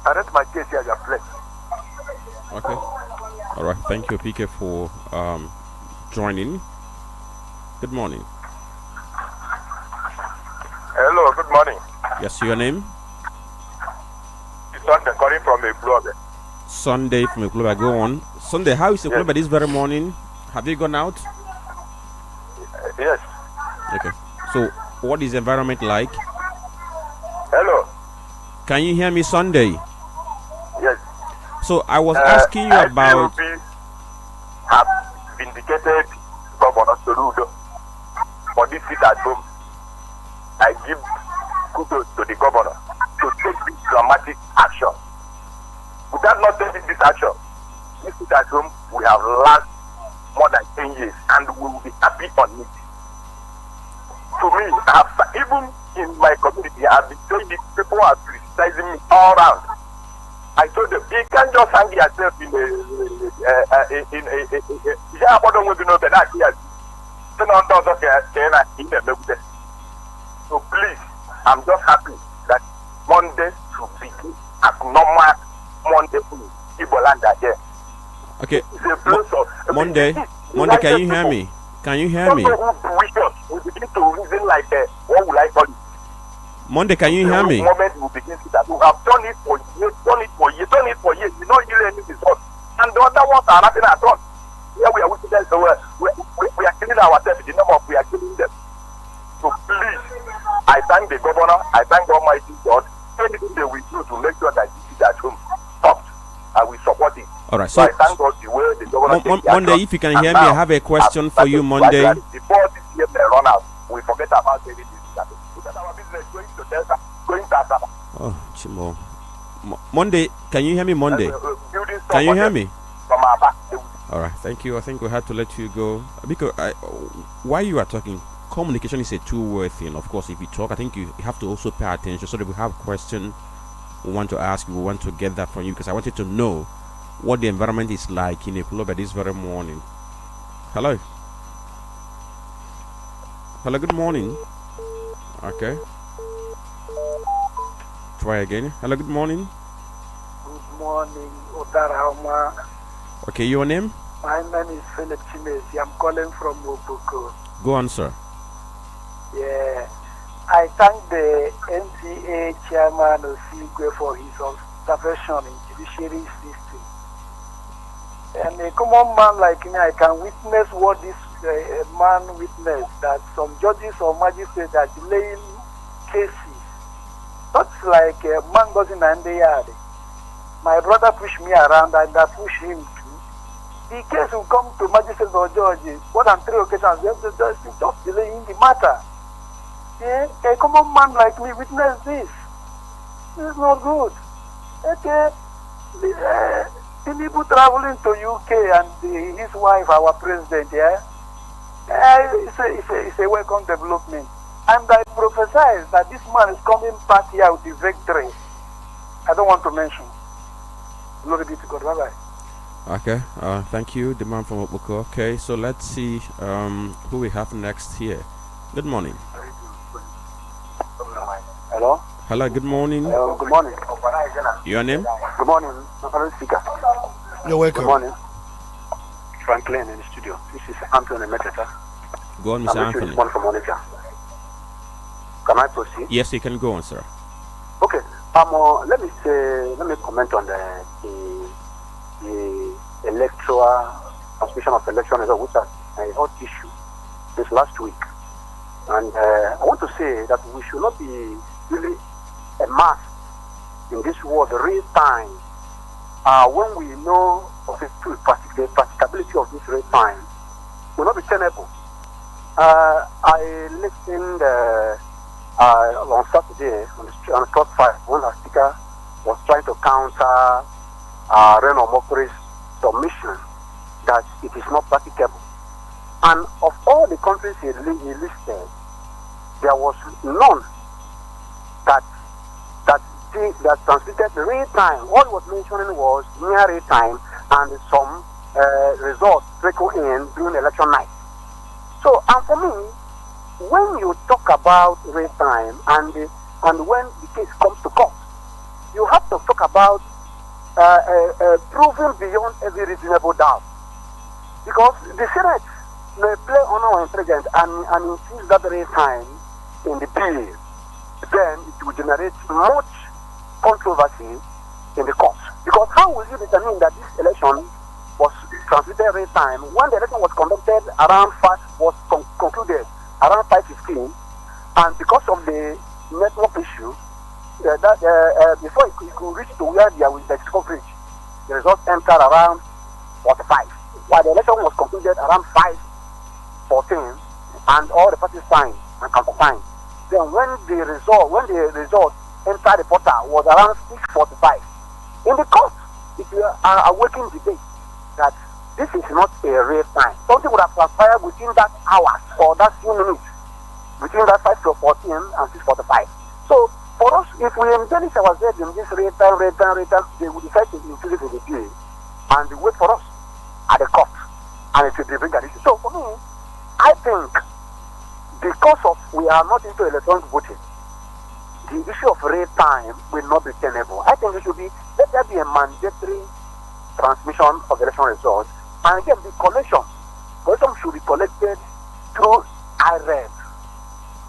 I rest my case here at your place. Okay. All right. Thank you, PK, for joining. Good morning. Hello, good morning. Yes, your name? It's Sunday calling from a blog. Sunday from a club. Go on. Sunday, how is the club this very morning? Have you gone out? Yes. Okay. So, what is the environment like? Hello. Can you hear me, Sunday? Yes. So, I was asking you about... have vindicated Governor Soludo for this seat at home. I give kudos to the governor to take this dramatic action. Without not taking this action, this seat at home we have last more than 10 years and we will be happy on it. To me, even in my community, I've been told it, people are criticizing me all around. I told them, you can't just hang yourself in a so please, I'm just happy that Monday should begin as normal Monday in Iboland again. Okay. Monday, can you hear me? Can you hear me? We begin to reason like what will I call it? Monday, can you hear me? The moment we begin to that, we have done it for years, done it for years. We don't hear any result. And the other ones are nothing at all. Here we are witness, so we are killing ourselves in the name of we are killing them. So please, I thank the governor, I thank Almighty God. Anything they will do to make sure that this is at home stopped, I will support it. All right, so I thank God the way the governor Monday, if you can hear me, I have a question for you, Monday. Before this year may run out, we forget about everything. Look at our business going to Delta, going to Asaba. Oh, Chimo. Monday, can you hear me, Monday? Can you hear me? From our back. All right, thank you. I think we had to let you go because while you are talking, communication is a two-word thing. Of course, if you talk, I think you have to also pay attention. So that we have a question we want to ask you, we want to get that from you because I wanted to know what the environment is like in Ekulobe this very morning. Hello. Hello, good morning. Okay. Try again. Hello, good morning. Good morning, Udala. Okay, your name? My name is Philip Chimezi. I'm calling from Obuko. Go on, sir. Yeah. I thank the NTA chairman Osigwe for his observation in judiciary system. And a common man like me, I can witness what this man witnessed, that some judges or magistrates are delaying cases. That's like a man goes in the yard. My brother pushed me around and I pushed him too. The case will come to magistrates or judges. More than 3 occasions, they have to just delaying the matter. Yeah? A common man like me witnessed this. This is not good. Okay. People traveling to UK and his wife, our president, yeah? It's a welcome development. And I prophesy that this man is coming back here with the victory. I don't want to mention. Glory be to God. Bye-bye. Okay. Thank you, the man from Obuko. Okay, so let's see who we have next here. Good morning. Hello? Hello, good morning. Good morning. Your name? Good morning, Mr. Speaker. You're welcome. Good morning. Franklin in the studio. This is Anthony Meteta. Go on, Mr. Anthony. From Onitsha. Can I proceed? Yes, you can go on, sir. Okay. Let me comment on the electoral transmission of election result, which was a hot issue this last week. And I want to say that we should not be really immersed in this world real time when we know of the practicability of this real time will not be tenable. I listened on Saturday on the top 5 when our speaker was trying to counter Reno Mokori's submission that it is not practicable. And of all the countries he listed, there was none that transmitted real time. All he was mentioning was near real time and some results trickle in during election night. So, and for me, when you talk about real time and when the case comes to court, you have to talk about proving beyond every reasonable doubt. Because the Senate may play on our intelligence and infuse that real time in the bill, then it will generate much controversy in the court. Because how will you determine that this election was transmitted real time when the election was conducted around 5, was concluded around 5:15, and because of the network issue, before it could reach to where there was the coverage, the results entered around 45, while the election was concluded around 5:14, and all the parties signed and countersigned. Then when the result entered the portal was around 6:45. In the court, if you are awakening debate that this is not a real time, something would have transpired within that hour or that few minutes, between that 5:14 and 6:45. So for us, if we embellish ourselves in this real time, they will decide to include it in the bill and they wait for us at the court, and it will be bring an issue. So for me, I think because of we are not into electronic voting, the issue of real time will not be tenable. I think it should be, let there be a mandatory transmission of election results. And again, the collection should be collected through IREV.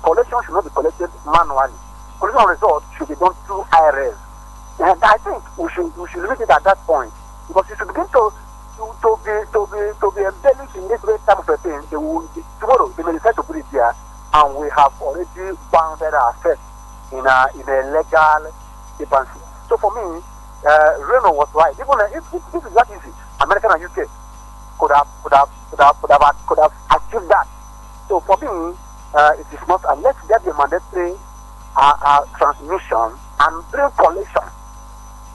Collection should not be collected manually. Collection results should be done through IREV. And I think we should limit it at that point, because you should begin to be embellished in this real time of a thing. Tomorrow they may decide to put it there, and we have already bounded ourselves in a legal dependency. So for me, Reno was right. Even if it's that easy, American and UK, could have achieved that. So for me, it is not unless there be mandatory transmission and bring collection.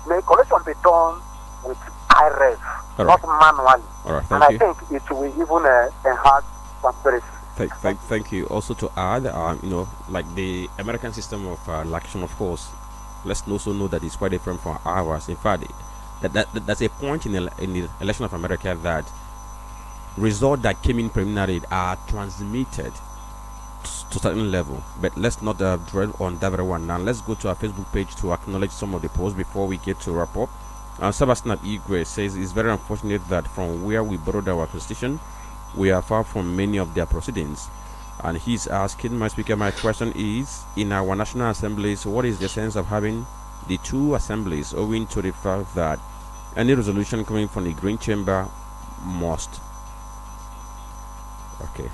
May collection be done with IREF, not manually. All right, and I think it will even enhance transparency. Thank you. Also to add, like the American system of election, of course, let's also know that it's quite different from ours. In fact, that's a point in the election of America that results that came in preliminary are transmitted to certain level. But let's not dwell on that very one now. Let's go to our Facebook page to acknowledge some of the posts before we get to wrap up. Sebastian Igwe says it's very unfortunate that from where we borrowed our constitution, we are far from many of their proceedings. And he's asking, my speaker, my question is, in our national assemblies, what is the sense of having the two assemblies, owing to the fact that any resolution coming from the Green Chamber must... Okay,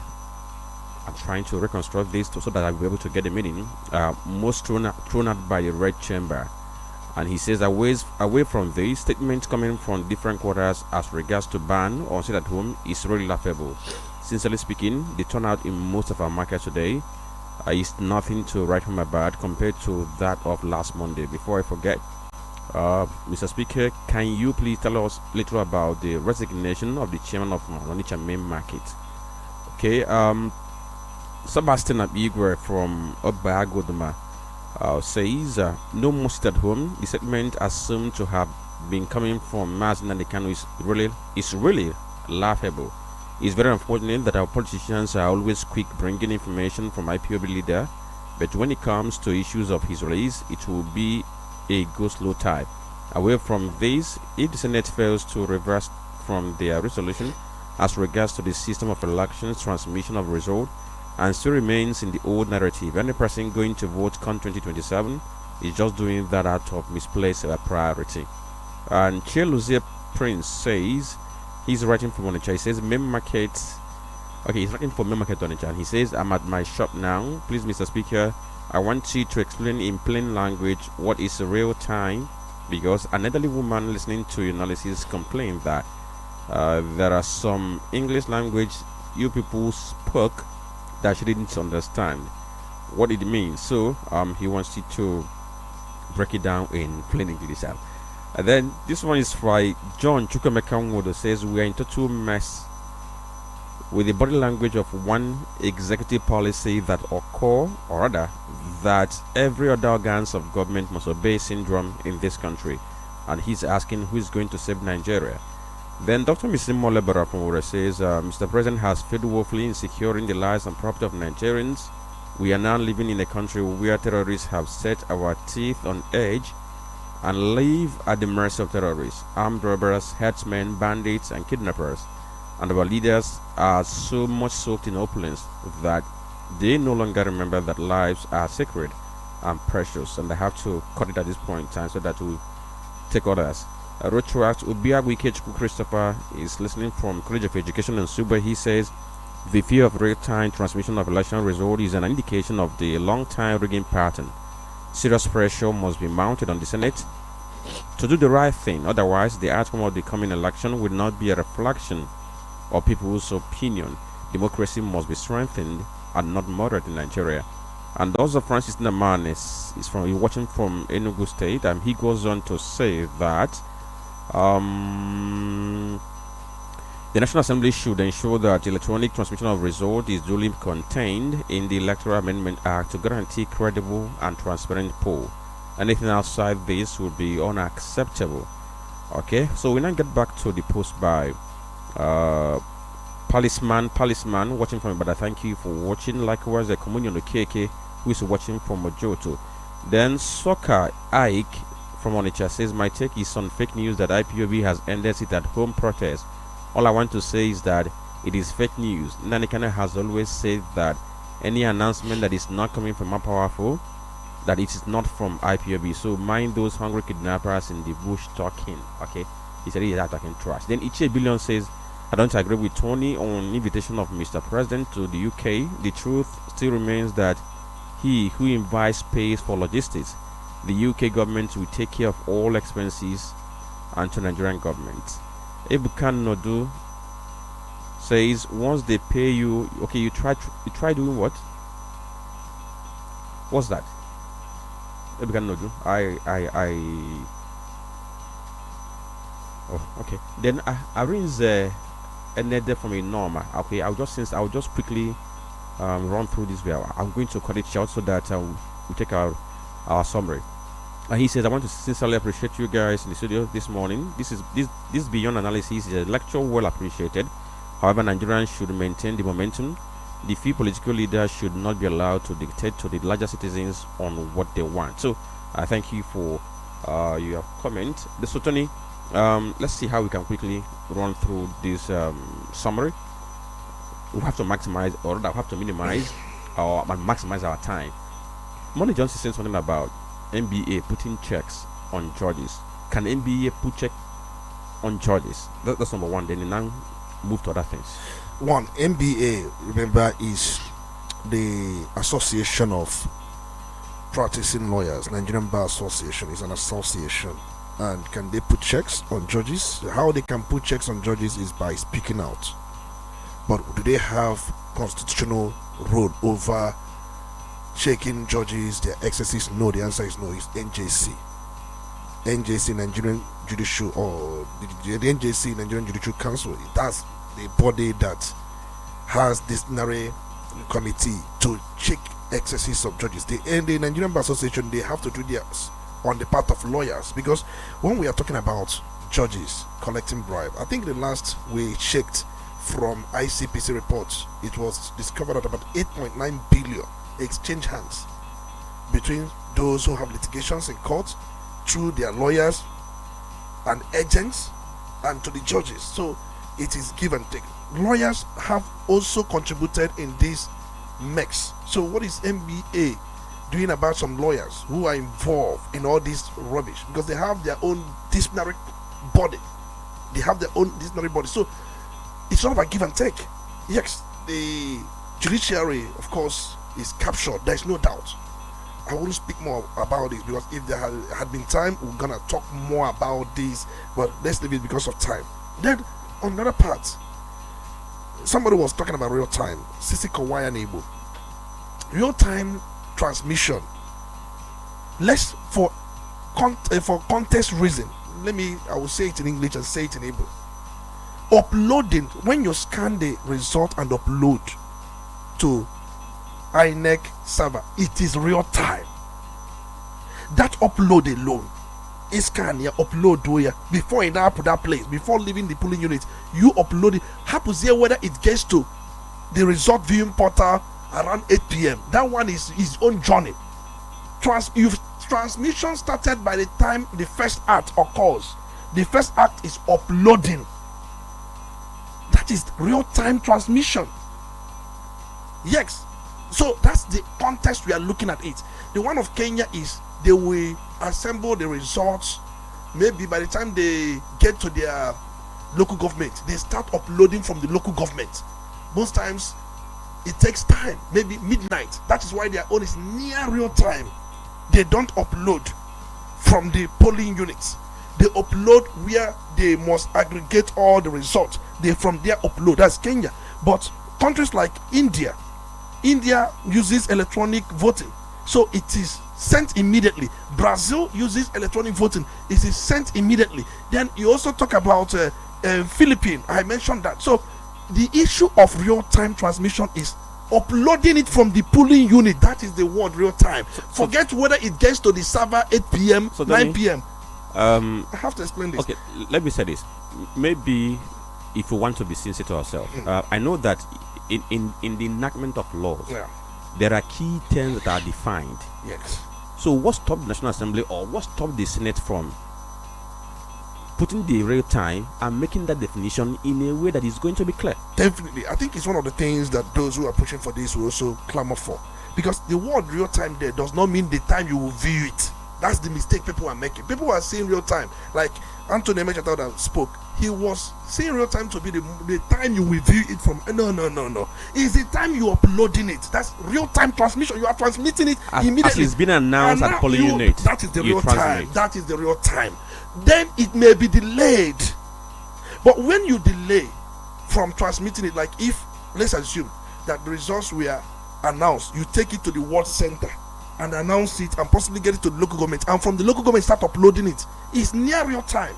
I'm trying to reconstruct this so that I'll be able to get the meaning. Most thrown out by the Red Chamber. And he says, away from this, statements coming from different quarters as regards to ban or sit at home is really laughable. Sincerely speaking, the turnout in most of our markets today is nothing to write home about compared to that of last Monday. Before I forget, Mr. Speaker, can you please tell us a little about the resignation of the chairman of Onitsha main market? Okay, Sebastian Abigwe from Obagodoma says, no more sit at home. The statement assumed to have been coming from Mazin and the Kanu is really laughable. It's very unfortunate that our politicians are always quick bringing information from IPOB leader, but when it comes to issues of his release, it will be a go-slow type. Away from this, if the Senate fails to reverse from their resolution as regards to the system of elections, transmission of result, and still remains in the old narrative, any person going to vote come 2027 is just doing that out of misplaced priority. And Cheluzie Prince says, he's writing from Onitsha. He says, main market. Okay, he's writing for main market Onitsha. And he says, I'm at my shop now. Please, Mr. Speaker, I want you to explain in plain language what is real time, because an elderly woman listening to your analysis complained that there are some English language you people spoke that she didn't understand what it means. So he wants you to break it down in plain English. And then this one is by John Chukwemeka says, we are in total mess with the body language of one executive policy that occur, or rather that every other organs of government must obey syndrome in this country. And he's asking who is going to save Nigeria. Then Dr. Misimo Lebara from Ura says, Mr. President has failed woefully in securing the lives and property of Nigerians. We are now living in a country where terrorists have set our teeth on edge and live at the mercy of terrorists, armed robbers, herdsmen, bandits, and kidnappers. And our leaders are so much soaked in opulence that they no longer remember that lives are sacred and precious. And I have to cut it at this point in time so that we take others. Rotroact Ubiagwi Kechku Christopher is listening from College of Education in Suba. He says the fear of real-time transmission of election result is an indication of the long-time rigging pattern. Serious pressure must be mounted on the Senate to do the right thing. Otherwise, the outcome of the coming election will not be a reflection of people's opinion. Democracy must be strengthened and not murdered in Nigeria. And also Francis Naman is from watching from Enugu State, and he goes on to say that the National Assembly should ensure that electronic transmission of result is duly contained in the Electoral Amendment Act to guarantee credible and transparent poll. Anything outside this would be unacceptable. Okay, so we now get back to the post by Palisman watching from Ibadan. Thank you for watching. Likewise, the Communion Okeke who is watching from Ojoto. Then Soccer Ike from Onitsha says, my take is on fake news that IPOB has ended it at home protest. All I want to say is that it is fake news. Nanikana has always said that any announcement that is not coming from a powerful, that it is not from IPOB. So mind those hungry kidnappers in the bush talking. Okay, he said he is attacking trash. Then Iche Billion says, I don't agree with Tony on invitation of Mr. President to the UK. The truth still remains that he who invites pays for logistics. The UK government will take care of all expenses and to Nigerian government. Ebukan Nodu says once they pay you, okay, you try doing what? What's that? Oh, okay. Then I raise another from a norm. Okay, I'll just quickly run through this. I'm going to cut it short so that we take our summary. He says, I want to sincerely appreciate you guys in the studio this morning. This beyond analysis is a lecture well appreciated. However, Nigerians should maintain the momentum. The few political leaders should not be allowed to dictate to the larger citizens on what they want. So, I thank you for your comment. So, Tony, let's see how we can quickly run through this summary. We have to maximize, or rather, have to minimize or maximize our time. Money Johnson said something about NBA putting checks on judges. Can NBA put check on judges? That's number one. Then now move to other things. One, NBA, remember, is the Association of Practicing Lawyers. Nigerian Bar Association is an association. And can they put checks on judges? How they can put checks on judges is by speaking out. But do they have constitutional role over checking judges, their excesses? No, the answer is no. It's NJC, Nigerian Judicial, or the NJC, Nigerian Judicial Council. That's the body that has disciplinary committee to check excesses of judges. The Nigerian Bar Association, they have to do theirs on the part of lawyers, because when we are talking about judges collecting bribe, I think the last we checked from ICPC reports, it was discovered that about 8.9 billion exchange hands between those who have litigations in court through their lawyers and agents and to the judges. So it is give and take. Lawyers have also contributed in this mix. So what is NBA doing about some lawyers who are involved in all this rubbish? Because they have their own disciplinary body. So it's all about give and take. Yes, the judiciary, of course, is captured. There's no doubt. I wouldn't speak more about this, because if there had been time, we're gonna talk more about this. But let's leave it because of time. Then on another part, somebody was talking about real time. Sisi Kawaya Nebo. Real time transmission. Let's for context reason. I will say it in English and say it in Hebrew. Uploading, when you scan the result and upload to INEC server, it is real time. That upload alone, scan here, upload to here, before in that place, before leaving the polling unit, you upload it. Happens here whether it gets to the result viewing portal around 8 p.m. That one is his own journey. Transmission started by the time the first act occurs. The first act is uploading. That is real-time transmission. Yes. So that's the context we are looking at it. The one of Kenya is they will assemble the results. Maybe by the time they get to their local government, they start uploading from the local government. Most times it takes time, maybe midnight. That is why their own is near real time. They don't upload from the polling units. They upload where they must aggregate all the results. They from there upload. That's Kenya. But countries like India uses electronic voting, so it is sent immediately. Brazil uses electronic voting, it is sent immediately. Then you also talk about Philippines. I mentioned that. So the issue of real-time transmission is uploading it from the polling unit. That is the word real time. Forget whether it gets to the server 8 p.m. 9 p.m. I have to explain this. Okay, let me say this. Maybe if we want to be sincere to ourselves, I know that in the enactment of laws, there are key terms that are defined. Yes. So what stopped the National Assembly, or what stopped the Senate from putting the real time and making that definition in a way that is going to be clear? Definitely. I think it's one of the things that those who are pushing for this will also clamor for. Because the word real time there does not mean the time you will view it. That's the mistake people are making. People are saying real time. Like Anthony Emechata spoke, he was saying real time to be the time you will view it from. No. It's the time you are uploading it. That's real time transmission. You are transmitting it immediately. As it's been announced at polling unit. That is the real time. That is the real time. Then it may be delayed. But when you delay from transmitting it. Like if, let's assume that the results were announced, you take it to the ward center and announce it and possibly get it to the local government, and from the local government start uploading it. It's near real time.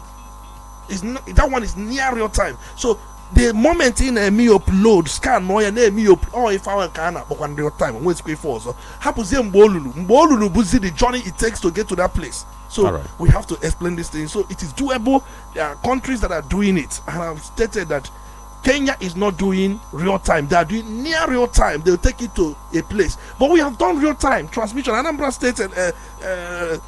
That one is near real time. So the moment in me upload scan no ya na me up or if I can but one real time when it's quick for so happens mbolulu buzi the journey it takes to get to that place. So we have to explain this thing. So it is doable. There are countries that are doing it, and I've stated that Kenya is not doing real time. They are doing near real time. They'll take it to a place. But we have done real time transmission. Anambra State and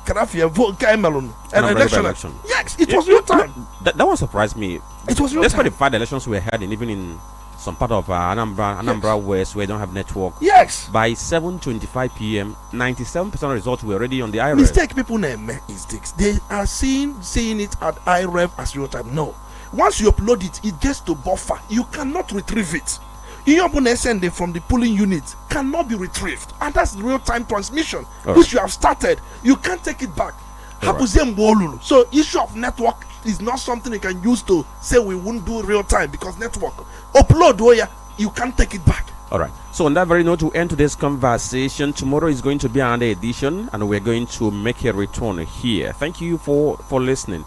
Kadafia vote Cameroon and election. Yes, it was real time. That one surprised me. It was real Despite time. the fact the elections were held in even in some part of Anambra West where they don't have network. Yes. By 7:25 p.m., 97% results were already on the IREF. Mistake people name mistakes. They are seeing it at IREF as real time. No. Once you upload it, it gets to buffer. You cannot retrieve it. Your sending from the polling unit cannot be retrieved, and that's real-time transmission, which you have started. You can't take it back. So issue of network is not something you can use to say we won't do real-time because network upload where you can't take it back. All right. So on that very note, to end today's conversation, tomorrow is going to be another edition, and we're going to make a return here. Thank you for listening.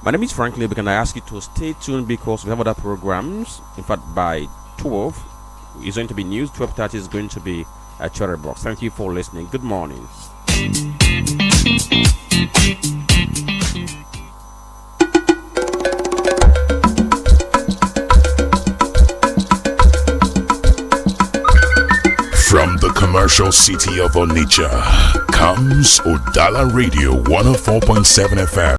My name is Franklin, and I ask you to stay tuned because we have other programs. In fact, by 12 is going to be news. 12:30 is going to be a cherry box. Thank you for listening. Good morning. From the commercial city of Onitsha comes Udala Radio 104.7 FM.